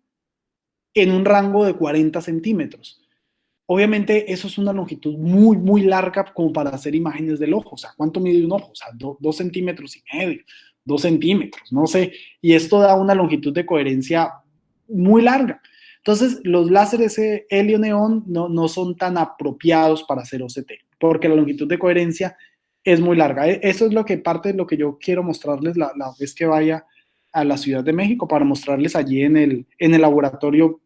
en un rango de 40 centímetros. Obviamente eso es una longitud muy, muy larga como para hacer imágenes del ojo. O sea, ¿cuánto mide un ojo? O sea, 2,5 centímetros, 2 centímetros, no sé. Y esto da una longitud de coherencia muy larga. Entonces, los láseres helio-neón no son tan apropiados para hacer OCT, porque la longitud de coherencia es muy larga. Eso es lo que parte de lo que yo quiero mostrarles la vez que vaya a la Ciudad de México, para mostrarles allí en el laboratorio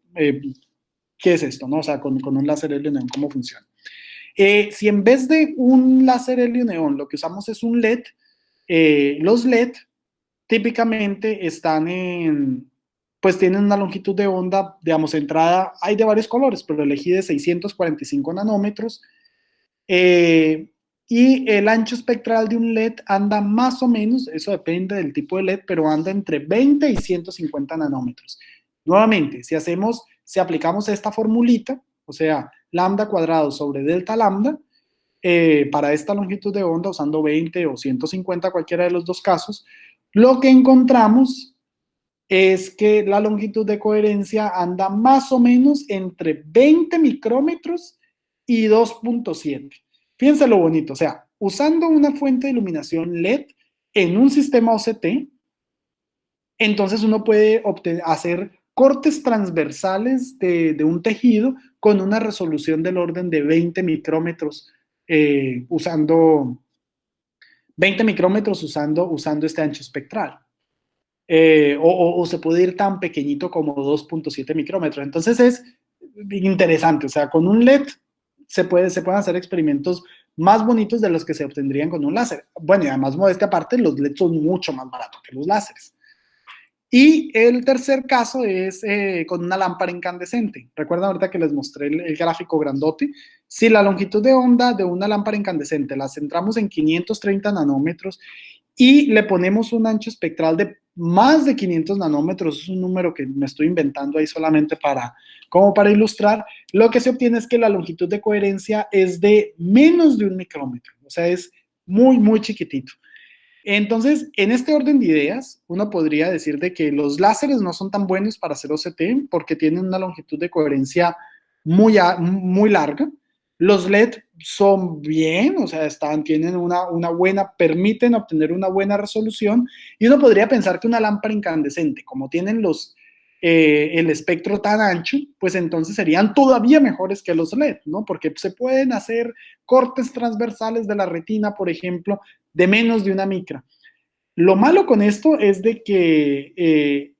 qué es esto, ¿no? O sea, con un láser helio neón, cómo funciona. Si en vez de un láser helio neón lo que usamos es un LED, los LED típicamente pues tienen una longitud de onda, digamos, entrada, hay de varios colores, pero elegí de 645 nanómetros, y el ancho espectral de un LED anda más o menos, eso depende del tipo de LED, pero anda entre 20 y 150 nanómetros. Nuevamente, si aplicamos esta formulita, o sea, lambda cuadrado sobre delta lambda, para esta longitud de onda, usando 20 o 150, cualquiera de los dos casos, lo que encontramos es que la longitud de coherencia anda más o menos entre 20 micrómetros y 2.7. Fíjense lo bonito, o sea, usando una fuente de iluminación LED en un sistema OCT, entonces uno puede hacer cortes transversales de un tejido con una resolución del orden de 20 micrómetros, usando 20 micrómetros usando este ancho espectral. O se puede ir tan pequeñito como 2.7 micrómetros. Entonces es interesante, o sea, con un LED se pueden hacer experimentos más bonitos de los que se obtendrían con un láser. Bueno, y además, modestia aparte, los LED son mucho más baratos que los láseres. Y el tercer caso es con una lámpara incandescente. Recuerdan ahorita que les mostré el gráfico grandote. Si la longitud de onda de una lámpara incandescente la centramos en 530 nanómetros y le ponemos un ancho espectral de más de 500 nanómetros, es un número que me estoy inventando ahí solamente como para ilustrar, lo que se obtiene es que la longitud de coherencia es de menos de un micrómetro, o sea, es muy, muy chiquitito. Entonces, en este orden de ideas, uno podría decir de que los láseres no son tan buenos para hacer OCT porque tienen una longitud de coherencia muy larga, Los LED son bien, o sea, tienen una buena, permiten obtener una buena resolución, y uno podría pensar que una lámpara incandescente, como tienen el espectro tan ancho, pues entonces serían todavía mejores que los LED, ¿no? Porque se pueden hacer cortes transversales de la retina, por ejemplo, de menos de una micra. Lo malo con esto es de que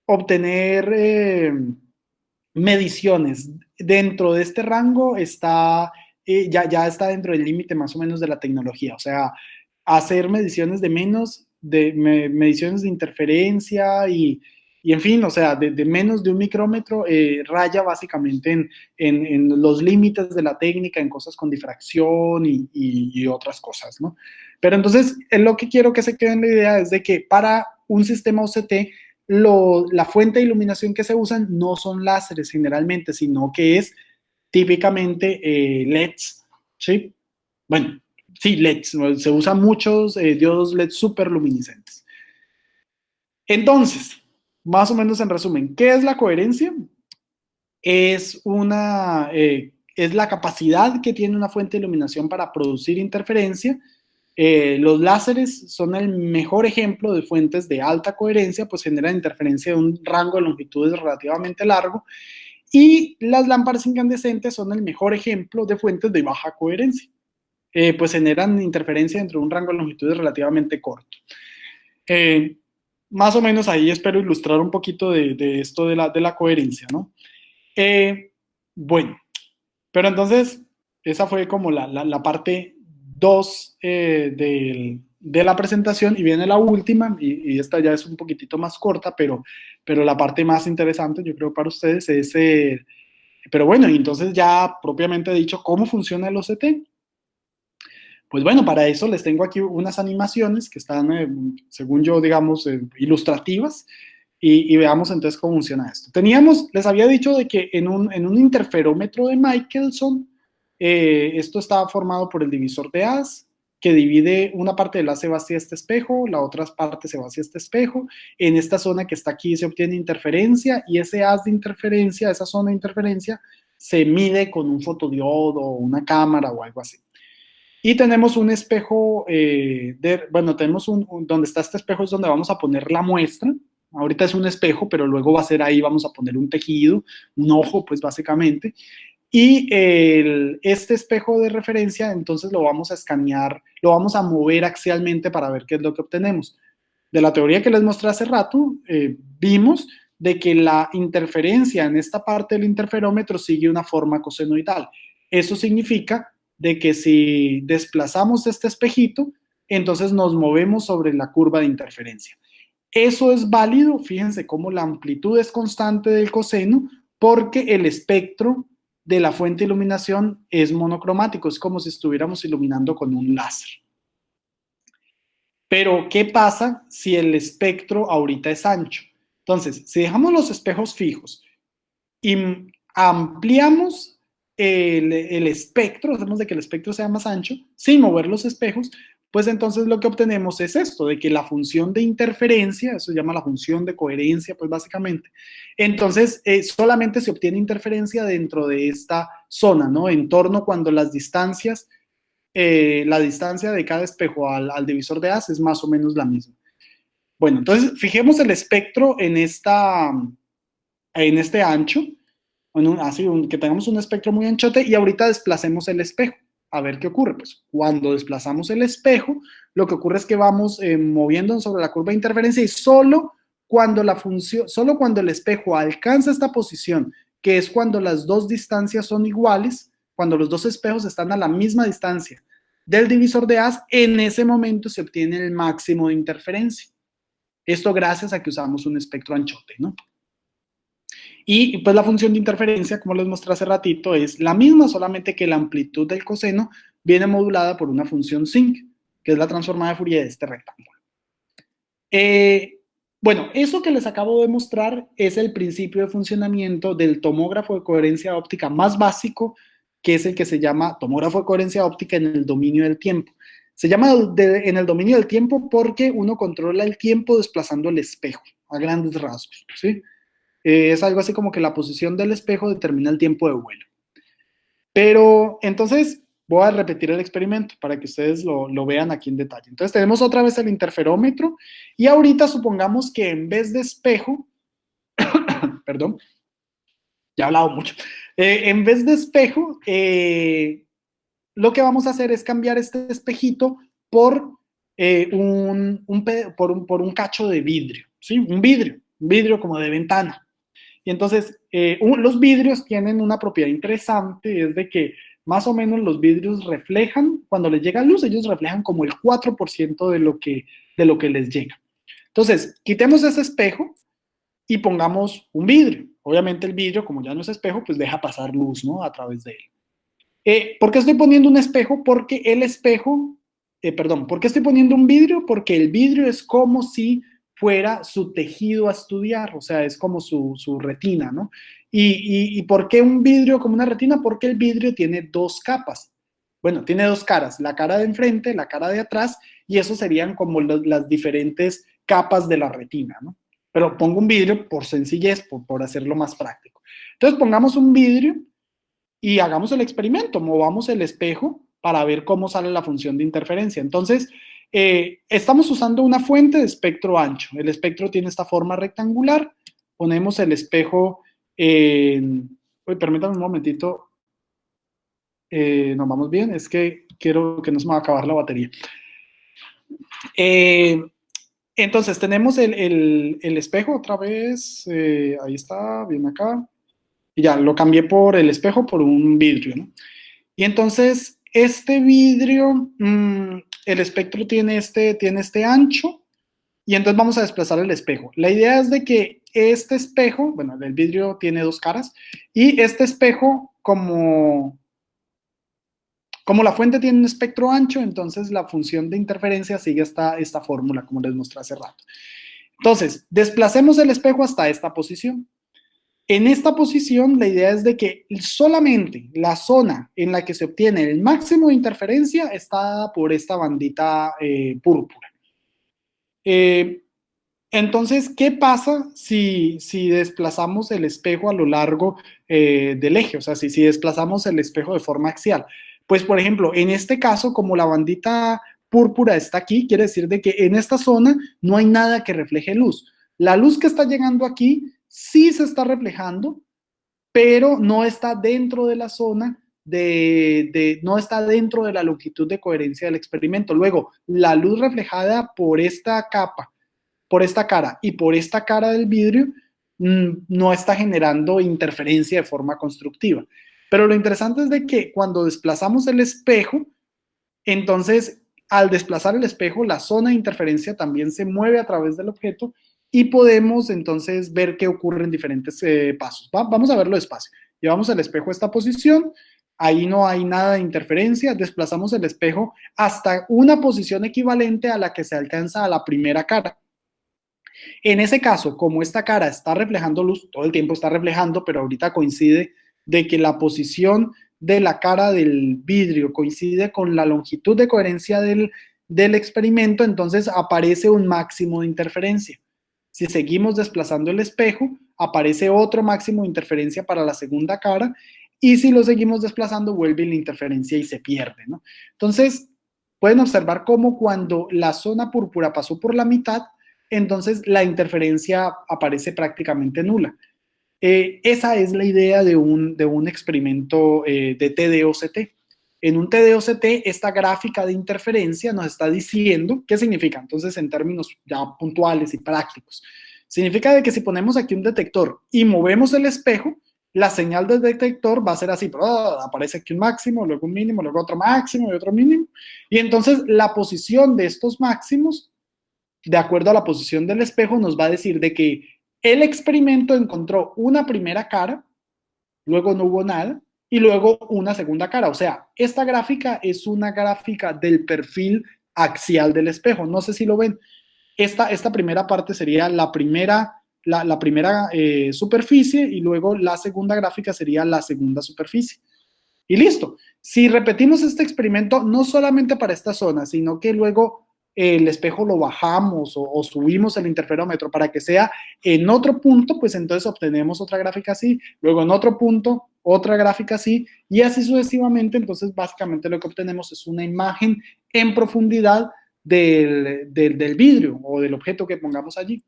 obtener mediciones dentro de este rango ya está dentro del límite más o menos de la tecnología. O sea, hacer mediciones de menos, mediciones de interferencia y en fin, o sea, de menos de un micrómetro, raya básicamente en los límites de la técnica, en cosas con difracción y otras cosas, ¿no? Pero entonces, lo que quiero que se quede en la idea es de que para un sistema OCT, la fuente de iluminación que se usan no son láseres generalmente, sino que es típicamente LEDs, ¿sí? Bueno, sí, LEDs, se usan muchos diodos LED superluminiscentes. Entonces, más o menos en resumen, ¿qué es la coherencia? Es la capacidad que tiene una fuente de iluminación para producir interferencia. Los láseres son el mejor ejemplo de fuentes de alta coherencia, pues generan interferencia de un rango de longitudes relativamente largo, y las lámparas incandescentes son el mejor ejemplo de fuentes de baja coherencia, pues generan interferencia dentro de un rango de longitudes relativamente corto. Eh, Más o menos ahí espero ilustrar un poquito de esto de la coherencia, ¿no? Bueno, pero entonces esa fue como la parte 2 de la presentación, y viene la última, y esta ya es un poquitito más corta, pero la parte más interesante yo creo para ustedes es, pero bueno, y entonces ya propiamente dicho, ¿cómo funciona el OCT? Pues bueno, para eso les tengo aquí unas animaciones que están, según yo, digamos, ilustrativas, y veamos entonces cómo funciona esto. Les había dicho de que en un interferómetro de Michelson, esto está formado por el divisor de haz, que divide una parte del haz se va hacia este espejo, la otra parte se va hacia este espejo. En esta zona que está aquí se obtiene interferencia, y ese haz de interferencia, esa zona de interferencia, se mide con un fotodiodo, una cámara o algo así. Y tenemos un espejo, bueno, tenemos donde está este espejo es donde vamos a poner la muestra. Ahorita es un espejo, pero luego va a ser ahí, vamos a poner un tejido, un ojo, pues básicamente. Y este espejo de referencia, entonces lo vamos a escanear, lo vamos a mover axialmente para ver qué es lo que obtenemos. De la teoría que les mostré hace rato, vimos de que la interferencia en esta parte del interferómetro sigue una forma cosenoidal. Eso significa de que si desplazamos este espejito, entonces nos movemos sobre la curva de interferencia. Eso es válido, fíjense cómo la amplitud es constante del coseno, porque el espectro de la fuente de iluminación es monocromático, es como si estuviéramos iluminando con un láser. Pero, ¿qué pasa si el espectro ahorita es ancho? Entonces, si dejamos los espejos fijos y ampliamos el espectro, hacemos de que el espectro sea más ancho, sin mover los espejos, pues entonces lo que obtenemos es esto, de que la función de interferencia, eso se llama la función de coherencia, pues básicamente, entonces solamente se obtiene interferencia dentro de esta zona, ¿no? En torno cuando la distancia de cada espejo al divisor de haz es más o menos la misma. Bueno, entonces fijemos el espectro en este ancho, así que tengamos un espectro muy anchote, y ahorita desplacemos el espejo. A ver qué ocurre. Pues cuando desplazamos el espejo, lo que ocurre es que vamos moviéndonos sobre la curva de interferencia, y solo cuando el espejo alcanza esta posición, que es cuando las dos distancias son iguales, cuando los dos espejos están a la misma distancia del divisor de haz, en ese momento se obtiene el máximo de interferencia. Esto gracias a que usamos un espectro anchote, ¿no? Y pues la función de interferencia, como les mostré hace ratito, es la misma, solamente que la amplitud del coseno viene modulada por una función sinc, que es la transformada de Fourier de este rectángulo. Bueno, eso que les acabo de mostrar es el principio de funcionamiento del tomógrafo de coherencia óptica más básico, que es el que se llama tomógrafo de coherencia óptica en el dominio del tiempo. Se llama en el dominio del tiempo porque uno controla el tiempo desplazando el espejo, a grandes rasgos, ¿sí? Es algo así como que la posición del espejo determina el tiempo de vuelo. Pero entonces voy a repetir el experimento para que ustedes lo vean aquí en detalle. Entonces tenemos otra vez el interferómetro y ahorita supongamos que en vez de espejo, perdón, ya he hablado mucho, en vez de espejo, lo que vamos a hacer es cambiar este espejito por, por un cacho de vidrio, ¿sí? Un vidrio como de ventana. Y entonces, los vidrios tienen una propiedad interesante, es de que más o menos los vidrios reflejan, cuando les llega luz, ellos reflejan como el 4% de lo que les llega. Entonces, quitemos ese espejo y pongamos un vidrio. Obviamente el vidrio, como ya no es espejo, pues deja pasar luz, ¿no? A través de él. ¿Por qué estoy poniendo un espejo? Porque el espejo, ¿por qué estoy poniendo un vidrio? Porque el vidrio es como si fuera su tejido a estudiar, o sea, es como su retina, ¿no? ¿Y por qué un vidrio como una retina? Porque el vidrio tiene dos capas. Bueno, tiene dos caras, la cara de enfrente, la cara de atrás, y eso serían como las diferentes capas de la retina, ¿no? Pero pongo un vidrio por sencillez, por hacerlo más práctico. Entonces pongamos un vidrio y hagamos el experimento, movamos el espejo para ver cómo sale la función de interferencia. Entonces, estamos usando una fuente de espectro ancho. El espectro tiene esta forma rectangular. Ponemos el espejo en... permítanme un momentito. Nos vamos bien. Es que quiero que no se me va a acabar la batería. Entonces, tenemos el espejo otra vez. Ahí está, bien acá. Y ya, lo cambié por el espejo por un vidrio, ¿no? Y entonces, este vidrio, el espectro tiene este ancho, y entonces vamos a desplazar el espejo. La idea es de que este espejo, bueno, el vidrio tiene dos caras, y este espejo, como la fuente tiene un espectro ancho, entonces la función de interferencia sigue esta fórmula, como les mostré hace rato. Entonces, desplacemos el espejo hasta esta posición. En esta posición, la idea es de que solamente la zona en la que se obtiene el máximo de interferencia está dada por esta bandita púrpura. Entonces, ¿qué pasa si desplazamos el espejo a lo largo del eje? O sea, si desplazamos el espejo de forma axial. Pues, por ejemplo, en este caso, como la bandita púrpura está aquí, quiere decir de que en esta zona no hay nada que refleje luz. La luz que está llegando aquí sí se está reflejando, pero no está dentro de la zona no está dentro de la longitud de coherencia del experimento. Luego, la luz reflejada por esta capa, por esta cara y por esta cara del vidrio, no está generando interferencia de forma constructiva. Pero lo interesante es de que cuando desplazamos el espejo, entonces al desplazar el espejo, la zona de interferencia también se mueve a través del objeto y podemos entonces ver qué ocurre en diferentes pasos. Vamos a verlo despacio. Llevamos el espejo a esta posición, ahí no hay nada de interferencia, desplazamos el espejo hasta una posición equivalente a la que se alcanza a la primera cara. En ese caso, como esta cara está reflejando luz, todo el tiempo está reflejando, pero ahorita coincide de que la posición de la cara del vidrio coincide con la longitud de coherencia del experimento, entonces aparece un máximo de interferencia. Si seguimos desplazando el espejo, aparece otro máximo de interferencia para la segunda cara, y si lo seguimos desplazando, vuelve la interferencia y se pierde, ¿no? Entonces, pueden observar cómo cuando la zona púrpura pasó por la mitad, entonces la interferencia aparece prácticamente nula. Esa es la idea de un experimento de TD-OCT. En un TD-OCT, esta gráfica de interferencia nos está diciendo, ¿qué significa? Entonces, en términos ya puntuales y prácticos, significa de que si ponemos aquí un detector y movemos el espejo, la señal del detector va a ser así, aparece aquí un máximo, luego un mínimo, luego otro máximo y otro mínimo, y entonces la posición de estos máximos, de acuerdo a la posición del espejo, nos va a decir de que el experimento encontró una primera cara, luego no hubo nada, y luego una segunda cara. O sea, esta gráfica es una gráfica del perfil axial del espejo. No sé si lo ven. Esta primera parte sería la primera superficie, y luego la segunda gráfica sería la segunda superficie. Y listo. Si repetimos este experimento, no solamente para esta zona, sino que luego el espejo lo bajamos o subimos el interferómetro para que sea en otro punto, pues entonces obtenemos otra gráfica así, luego en otro punto otra gráfica así, y así sucesivamente. Entonces básicamente lo que obtenemos es una imagen en profundidad del vidrio o del objeto que pongamos allí.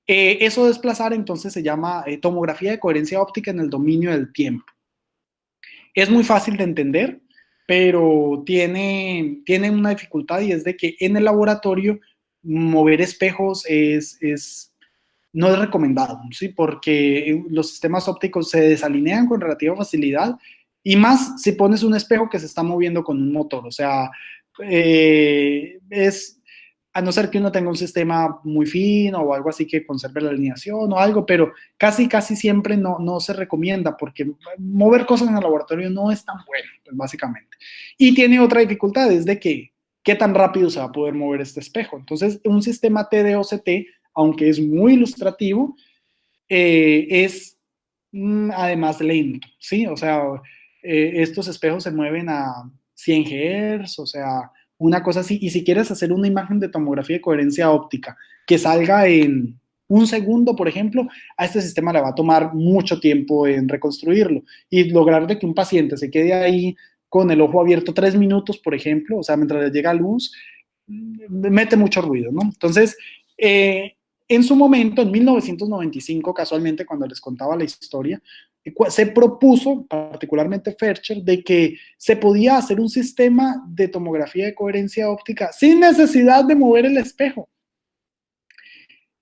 Eso desplazar entonces se llama tomografía de coherencia óptica en el dominio del tiempo. Es muy fácil de entender, pero tiene una dificultad, y es de que en el laboratorio mover espejos no es recomendado, ¿sí? Porque los sistemas ópticos se desalinean con relativa facilidad, y más si pones un espejo que se está moviendo con un motor. O sea, a no ser que uno tenga un sistema muy fino o algo así que conserve la alineación o algo, pero casi siempre no se recomienda, porque mover cosas en el laboratorio no es tan bueno, pues básicamente. Y tiene otra dificultad, es de que qué tan rápido se va a poder mover este espejo. Entonces, un sistema TD-OCT, aunque es muy ilustrativo, es además lento, ¿sí? O sea, estos espejos se mueven a 100 Hz, o sea, una cosa así. Y si quieres hacer una imagen de tomografía de coherencia óptica que salga en un segundo, por ejemplo, a este sistema le va a tomar mucho tiempo en reconstruirlo, y lograr de que un paciente se quede ahí con el ojo abierto 3 minutos, por ejemplo, o sea, mientras le llega luz, mete mucho ruido, ¿no? Entonces, en su momento, en 1995, casualmente, cuando les contaba la historia, se propuso, particularmente Fercher, de que se podía hacer un sistema de tomografía de coherencia óptica sin necesidad de mover el espejo.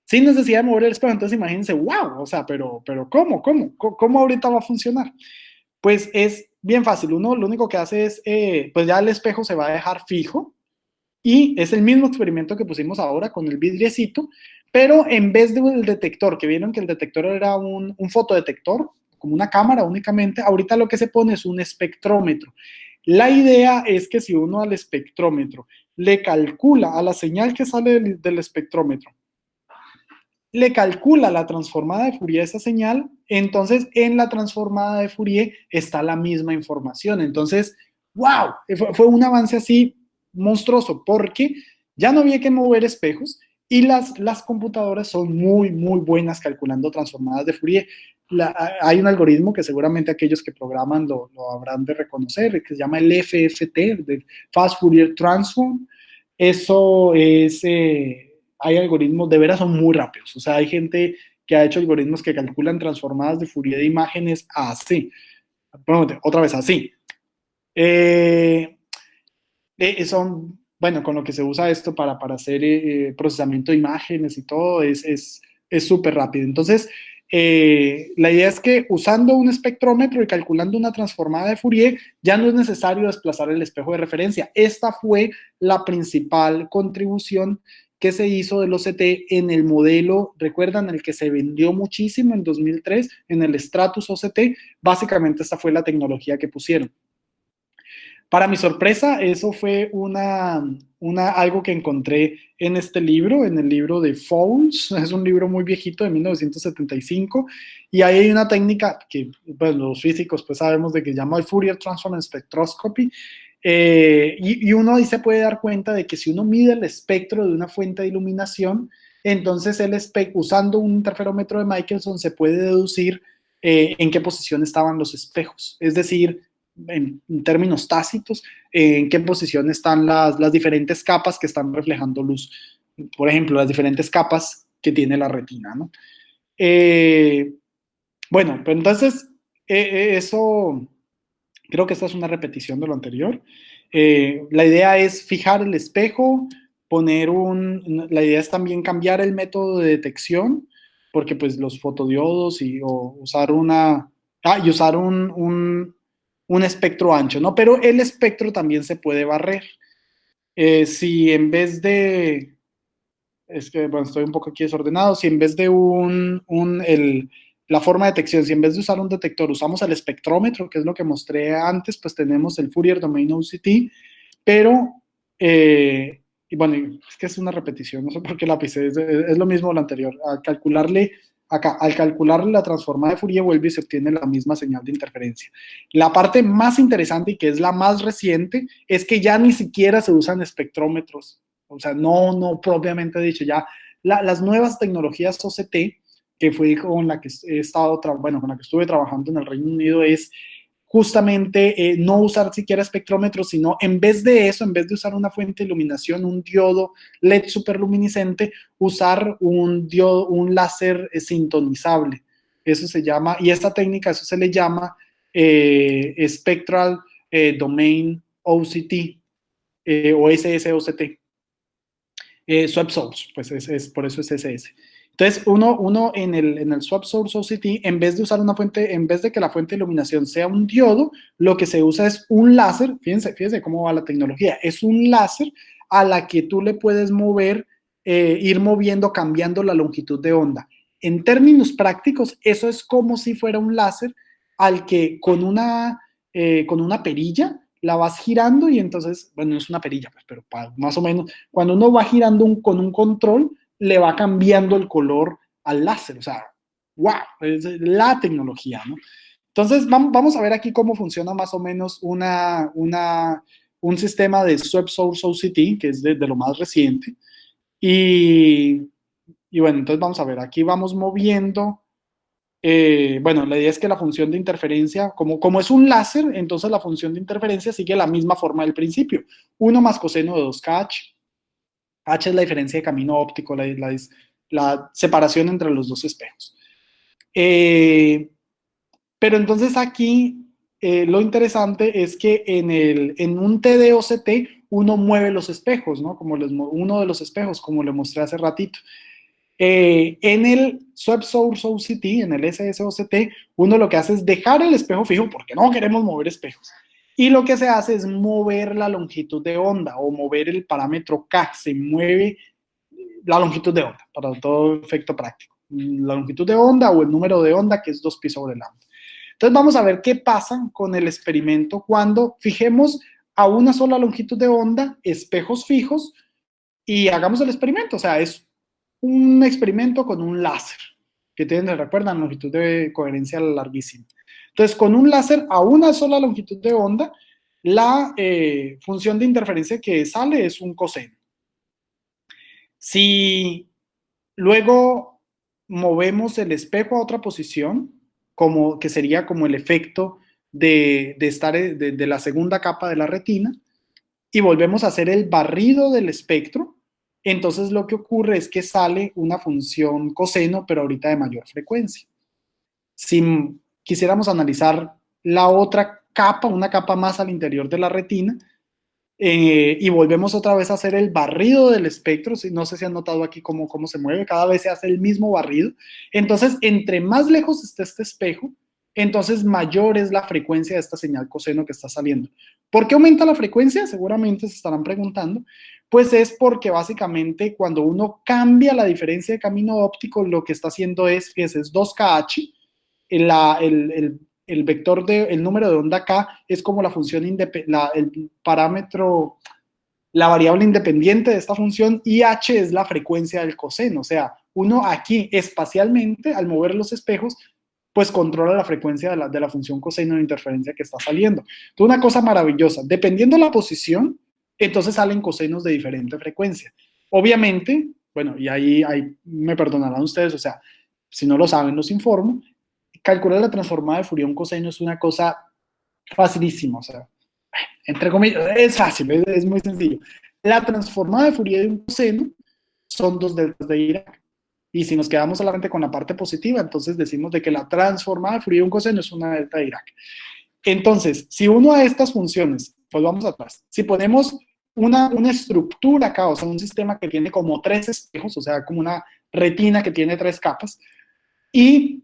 Sin necesidad de mover el espejo. Entonces imagínense, wow, o sea, pero ¿cómo ahorita va a funcionar? Pues es bien fácil. Uno lo único que hace es, pues ya el espejo se va a dejar fijo, y es el mismo experimento que pusimos ahora con el vidriecito, pero en vez del detector, que vieron que el detector era un fotodetector, como una cámara únicamente, ahorita lo que se pone es un espectrómetro. La idea es que si uno al espectrómetro le calcula a la señal que sale del espectrómetro, le calcula la transformada de Fourier a esa señal, entonces en la transformada de Fourier está la misma información. Entonces, wow, fue un avance así monstruoso, porque ya no había que mover espejos, y las computadoras son muy buenas calculando transformadas de Fourier. Hay un algoritmo que seguramente aquellos que programan lo habrán de reconocer, que se llama el FFT, de Fast Fourier Transform. Eso es... hay algoritmos, de veras son muy rápidos. O sea, hay gente que ha hecho algoritmos que calculan transformadas de Fourier de imágenes así. Bueno, otra vez así. Son, bueno, con lo que se usa esto para hacer procesamiento de imágenes y todo, es súper rápido. Entonces, la idea es que usando un espectrómetro y calculando una transformada de Fourier, ya no es necesario desplazar el espejo de referencia. Esta fue la principal contribución que se hizo del OCT en el modelo, recuerdan, el que se vendió muchísimo en 2003, en el Stratus OCT. Básicamente esta fue la tecnología que pusieron. Para mi sorpresa, eso fue algo que encontré en este libro, en el libro de Fowles. Es un libro muy viejito, de 1975, y ahí hay una técnica que, pues, los físicos pues sabemos de que se llama el Fourier Transform Spectroscopy, y uno ahí se puede dar cuenta de que si uno mide el espectro de una fuente de iluminación, entonces usando un interferómetro de Michelson se puede deducir en qué posición estaban los espejos. Es decir, en términos tácitos, en qué posición están las diferentes capas que están reflejando luz. Por ejemplo, las diferentes capas que tiene la retina, ¿no? Bueno, pues entonces, eso, creo que esta es una repetición de lo anterior. La idea es fijar el espejo, la idea es también cambiar el método de detección, porque pues los fotodiodos o usar un espectro ancho, ¿no? Pero el espectro también se puede barrer. Si en vez de, es que, bueno, estoy un poco aquí desordenado, si en vez de la forma de detección, si en vez de usar un detector usamos el espectrómetro, que es lo que mostré antes, pues tenemos el Fourier Domain OCT, pero, y bueno, es que es una repetición, no sé por qué la pisé, es lo mismo de lo anterior. Al calcularle acá, al calcular la transformada de Fourier vuelve y se obtiene la misma señal de interferencia. La parte más interesante y que es la más reciente es que ya ni siquiera se usan espectrómetros, o sea, no propiamente dicho, ya las nuevas tecnologías OCT, que fue con la que he estado, bueno, con la que estuve trabajando en el Reino Unido, es justamente no usar siquiera espectrómetros, sino en vez de eso, en vez de usar una fuente de iluminación, un diodo LED superluminiscente, usar un diodo, un láser sintonizable. Eso se llama, y esta técnica, eso se le llama Spectral Domain OCT o SSOCT. Swap Source, pues por eso es SS. Entonces, uno en el Swap Source OCT, en vez de usar una fuente, en vez de que la fuente de iluminación sea un diodo, lo que se usa es un láser, fíjense cómo va la tecnología, es un láser a la que tú le puedes mover, ir moviendo, cambiando la longitud de onda. En términos prácticos, eso es como si fuera un láser al que con una perilla la vas girando y entonces, bueno, no es una perilla, pues, pero más o menos, cuando uno va girando con un control, le va cambiando el color al láser, o sea, wow, es la tecnología, ¿no? Entonces, vamos a ver aquí cómo funciona más o menos un sistema de Swap Source OCT, que es de lo más reciente, y, y bueno, entonces vamos a ver, aquí vamos moviendo bueno, la idea es que la función de interferencia, como es un láser, entonces la función de interferencia sigue la misma forma del principio. 1 más coseno de 2kh. H es la diferencia de camino óptico, la separación entre los dos espejos. Pero entonces aquí lo interesante es que en un TDOCT uno mueve los espejos, ¿no? Uno de los espejos, como le mostré hace ratito. En el Swap Source OCT, en el SSOCT, uno lo que hace es dejar el espejo fijo porque no queremos mover espejos. Y lo que se hace es mover la longitud de onda o mover el parámetro K. Se mueve la longitud de onda para todo efecto práctico. La longitud de onda o el número de onda, que es 2pi sobre lambda. Entonces vamos a ver qué pasa con el experimento cuando fijemos a una sola longitud de onda, espejos fijos, y hagamos el experimento. O sea, es un experimento con un láser, que tienen, recuerdan, longitud de coherencia larguísima. Entonces, con un láser a una sola longitud de onda, la función de interferencia que sale es un coseno. Si luego movemos el espejo a otra posición, que sería como el efecto de la segunda capa de la retina, y volvemos a hacer el barrido del espectro, entonces lo que ocurre es que sale una función coseno, pero ahorita de mayor frecuencia. Si quisiéramos analizar la otra capa, una capa más al interior de la retina, y volvemos otra vez a hacer el barrido del espectro, no sé si han notado aquí cómo se mueve, cada vez se hace el mismo barrido, entonces entre más lejos esté este espejo, entonces mayor es la frecuencia de esta señal coseno que está saliendo. ¿Por qué aumenta la frecuencia? Seguramente se estarán preguntando. Pues es porque básicamente cuando uno cambia la diferencia de camino óptico, lo que está haciendo es 2kh, el vector el número de onda K es como la función, el parámetro, la variable independiente de esta función, y H es la frecuencia del coseno. O sea, uno aquí espacialmente, al mover los espejos, pues controla la frecuencia de la función coseno de interferencia que está saliendo. Entonces, una cosa maravillosa, dependiendo de la posición, entonces salen cosenos de diferente frecuencia. Obviamente, bueno, y ahí me perdonarán ustedes, o sea, si no lo saben, los informo, calcular la transformada de Fourier un coseno es una cosa facilísima, o sea, entre comillas, es fácil, es muy sencillo. La transformada de Fourier de un coseno son 2 deltas de Dirac. Y si nos quedamos solamente con la parte positiva, entonces decimos de que la transformada de Fourier de un coseno es una delta de Dirac. Entonces, si uno a estas funciones, pues vamos atrás, si ponemos una estructura acá, o sea, un sistema que tiene como 3 espejos, o sea, como una retina que tiene 3 capas, y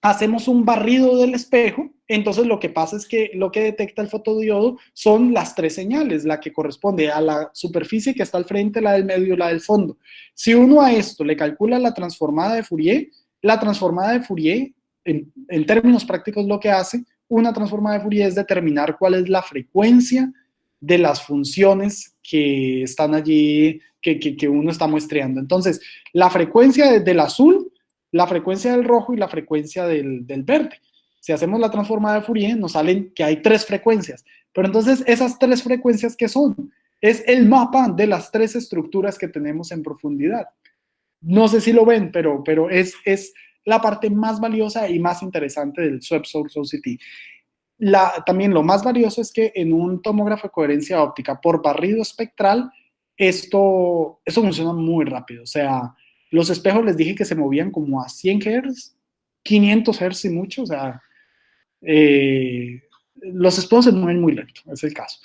hacemos un barrido del espejo, entonces lo que pasa es que lo que detecta el fotodiodo son las 3 señales, la que corresponde a la superficie que está al frente, la del medio y la del fondo. Si uno a esto le calcula la transformada de Fourier, la transformada de Fourier, en términos prácticos lo que hace una transformada de Fourier es determinar cuál es la frecuencia de las funciones que están allí, que uno está muestreando. Entonces, la frecuencia del azul la frecuencia del rojo y la frecuencia del verde. Si hacemos la transformada de Fourier, nos salen que hay 3 frecuencias. Pero entonces, ¿esas 3 frecuencias qué son? Es el mapa de las 3 estructuras que tenemos en profundidad. No sé si lo ven, pero es la parte más valiosa y más interesante del Swept Source OCT. También lo más valioso es que en un tomógrafo de coherencia óptica por barrido espectral, esto funciona muy rápido. O sea, los espejos les dije que se movían como a 100 Hz, 500 Hz y mucho. O sea, los espejos se mueven muy lento, es el caso.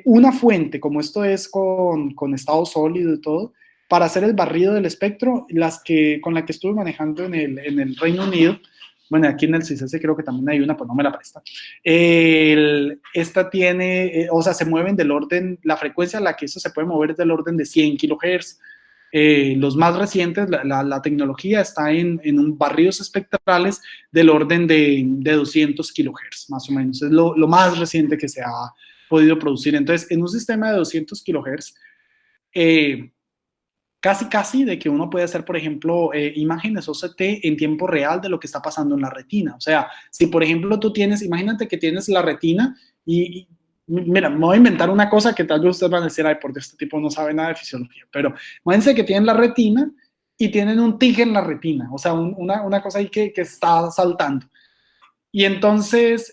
Una fuente, como esto es con estado sólido y todo, para hacer el barrido del espectro, con la que estuve manejando en el Reino Unido, bueno, aquí en el CICES creo que también hay una, pues no me la presta. Esta tiene, o sea, se mueven del orden, la frecuencia a la que eso se puede mover es del orden de 100 kHz. Los más recientes, la tecnología está en un barridos espectrales del orden de 200 kHz, más o menos. Es lo más reciente que se ha podido producir. Entonces, en un sistema de 200 kHz, casi de que uno puede hacer, por ejemplo, imágenes OCT en tiempo real de lo que está pasando en la retina. O sea, si por ejemplo tú tienes, imagínate que tienes la retina y mira, me voy a inventar una cosa que tal vez ustedes van a decir, ay, porque este tipo no sabe nada de fisiología, pero imagínense que tienen la retina y tienen un tic en la retina, o sea, una cosa ahí que está saltando. Y entonces,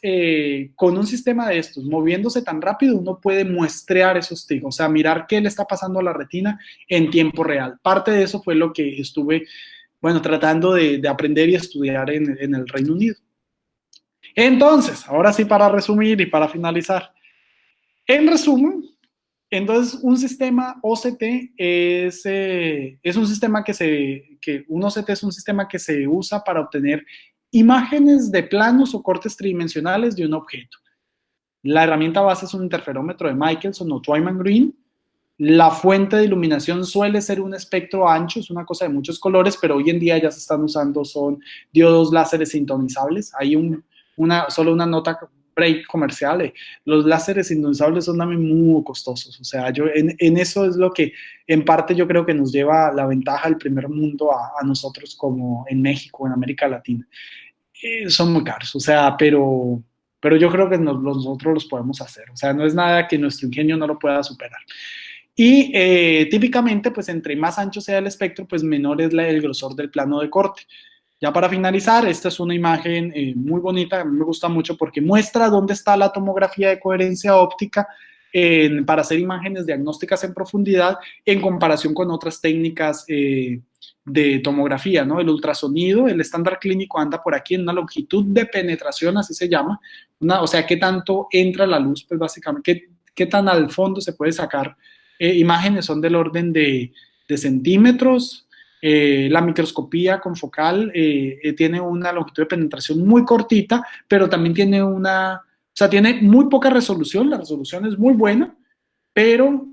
con un sistema de estos, moviéndose tan rápido, uno puede muestrear esos tics, o sea, mirar qué le está pasando a la retina en tiempo real. Parte de eso fue lo que estuve, bueno, tratando de aprender y estudiar en el Reino Unido. Entonces, ahora sí, para resumir y para finalizar. En resumen, entonces, un sistema OCT es un sistema un OCT es un sistema que se usa para obtener imágenes de planos o cortes tridimensionales de un objeto. La herramienta base es un interferómetro de Michelson o Twyman Green. La fuente de iluminación suele ser un espectro ancho, es una cosa de muchos colores, pero hoy en día ya se están usando, son diodos láseres sintonizables. Hay solo una nota break comercial. Los láseres sintonizables son también muy costosos. O sea, en eso es lo que en parte yo creo que nos lleva la ventaja del primer mundo a nosotros como en México, en América Latina. Son muy caros, o sea, pero yo creo que nosotros los podemos hacer. O sea, no es nada que nuestro ingenio no lo pueda superar. Y típicamente, pues entre más ancho sea el espectro, pues menor es el grosor del plano de corte. Ya para finalizar, esta es una imagen muy bonita, a mí me gusta mucho porque muestra dónde está la tomografía de coherencia óptica para hacer imágenes diagnósticas en profundidad en comparación con otras técnicas de tomografía, ¿no? El ultrasonido, el estándar clínico anda por aquí en una longitud de penetración, así se llama, o sea, qué tanto entra la luz, pues básicamente, qué tan al fondo se puede sacar. Imágenes son del orden de centímetros. La microscopía confocal tiene una longitud de penetración muy cortita, pero también tiene tiene muy poca resolución, la resolución es muy buena, pero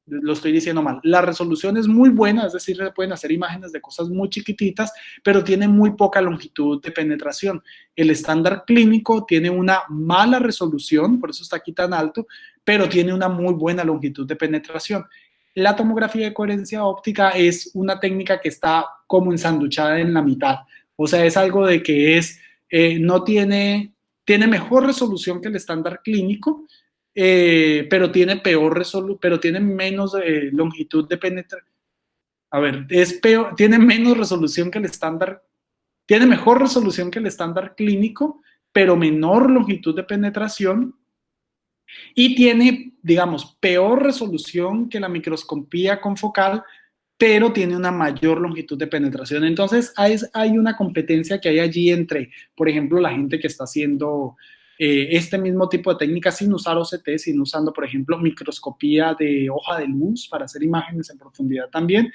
lo estoy diciendo mal, la resolución es muy buena, es decir, se pueden hacer imágenes de cosas muy chiquititas, pero tiene muy poca longitud de penetración. El estándar clínico tiene una mala resolución, por eso está aquí tan alto, pero tiene una muy buena longitud de penetración. La tomografía de coherencia óptica es una técnica que está como ensanduchada en la mitad, o sea, es algo de que no tiene mejor resolución que el estándar clínico, pero tiene pero tiene menos longitud de penetración. A ver, tiene menos resolución que el estándar, tiene mejor resolución que el estándar clínico, pero menor longitud de penetración y tiene, digamos, peor resolución que la microscopía confocal, pero tiene una mayor longitud de penetración. Entonces, hay una competencia que hay allí entre, por ejemplo, la gente que está haciendo este mismo tipo de técnicas sin usar OCT, sin usando, por ejemplo, microscopía de hoja de luz para hacer imágenes en profundidad también,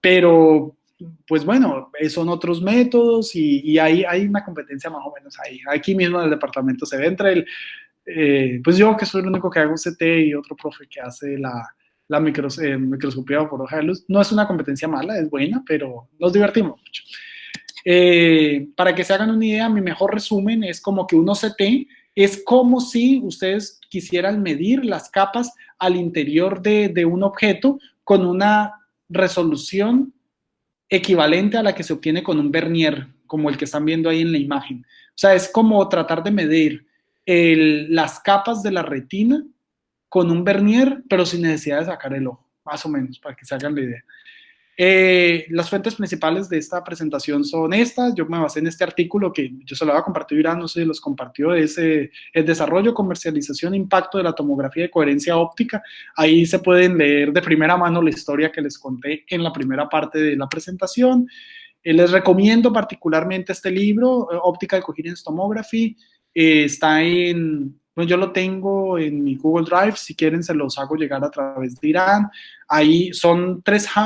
pero pues bueno, son otros métodos y hay una competencia más o menos ahí. Aquí mismo en el departamento se ve entre pues yo que soy el único que hago CT y otro profe que hace la microscopía por hoja de luz. No es una competencia mala, es buena, pero nos divertimos mucho. Para que se hagan una idea, mi mejor resumen es como que un OCT es como si ustedes quisieran medir las capas al interior de un objeto con una resolución
equivalente a la que se obtiene con un vernier, como el que están viendo ahí en la imagen. O sea, es como tratar de medir las capas de la retina con un vernier, pero sin necesidad de sacar el ojo, más o menos, para que se hagan la idea. Las fuentes principales de esta presentación son estas. Yo me basé en este artículo que yo se lo voy a compartir, Irán, no sé si los compartió, es el desarrollo, comercialización e impacto de la tomografía de coherencia óptica. Ahí se pueden leer de primera mano la historia que les conté en la primera parte de la presentación. Les recomiendo particularmente este libro, Optical Coherence Tomography. Está bueno, yo lo tengo en mi Google Drive, si quieren se los hago llegar a través de Irán. Ahí son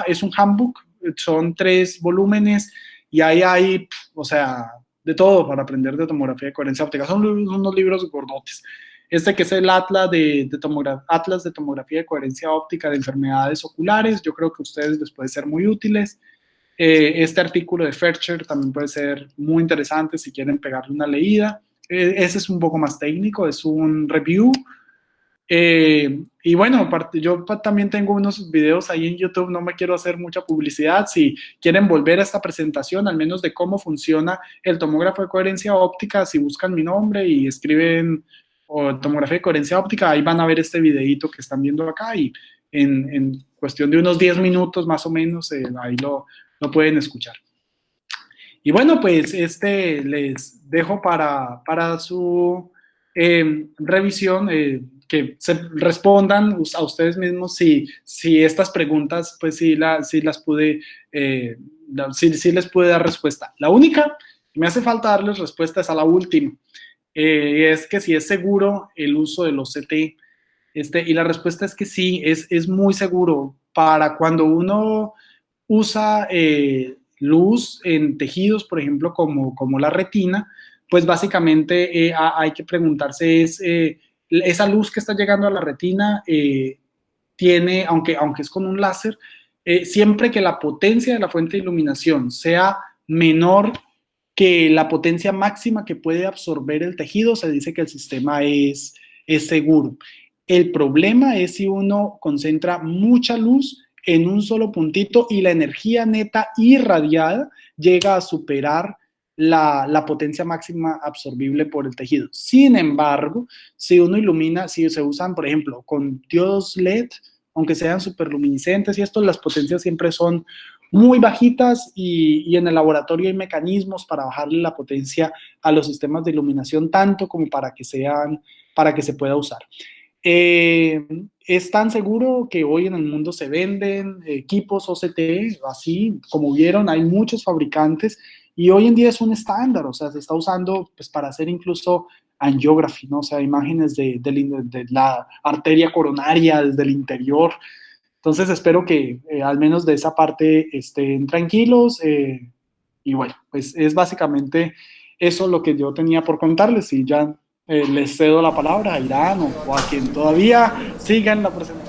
es un handbook, son 3 volúmenes y ahí hay, o sea, de todo para aprender de tomografía de coherencia óptica. Son unos libros gordotes. Este que es el Atlas de Tomografía de Coherencia Óptica de Enfermedades Oculares, yo creo que a ustedes les puede ser muy útiles. Este artículo de Fercher también puede ser muy interesante si quieren pegarle una leída. Ese es un poco más técnico, es un review. Y bueno, yo también tengo unos videos ahí en YouTube, no me quiero hacer mucha publicidad. Si quieren volver a esta presentación, al menos de cómo funciona el tomógrafo de coherencia óptica, si buscan mi nombre y escriben tomografía de coherencia óptica, ahí van a ver este videito que están viendo acá y en cuestión de unos 10 minutos más o menos, ahí lo pueden escuchar. Y bueno, pues les dejo para su revisión, que se respondan a ustedes mismos si estas preguntas, pues sí las pude, sí les pude dar respuesta. La única que me hace falta darles respuesta es a la última, es que si es seguro el uso de los CT, y la respuesta es que sí, es muy seguro. Para cuando uno usa luz en tejidos, por ejemplo, como la retina, pues básicamente hay que preguntarse esa luz que está llegando a la retina tiene, aunque es con un láser, siempre que la potencia de la fuente de iluminación sea menor que la potencia máxima que puede absorber el tejido, se dice que el sistema es seguro. El problema es si uno concentra mucha luz en un solo puntito y la energía neta irradiada llega a superar la potencia máxima absorbible por el tejido. Sin embargo, si uno ilumina, si se usan, por ejemplo, con diodos LED, aunque sean superluminiscentes y esto, las potencias siempre son muy bajitas y en el laboratorio hay mecanismos para bajarle la potencia a los sistemas de iluminación tanto como para que se pueda usar. Es tan seguro que hoy en el mundo se venden equipos OCT, así como vieron, hay muchos fabricantes y hoy en día es un estándar, o sea, se está usando pues, para hacer incluso angiography, ¿no? O sea, imágenes de la arteria coronaria desde el interior. Entonces espero que al menos de esa parte estén tranquilos y bueno, pues es básicamente eso lo que yo tenía por contarles y ya les cedo la palabra a Irán o a quien todavía siga en la presentación.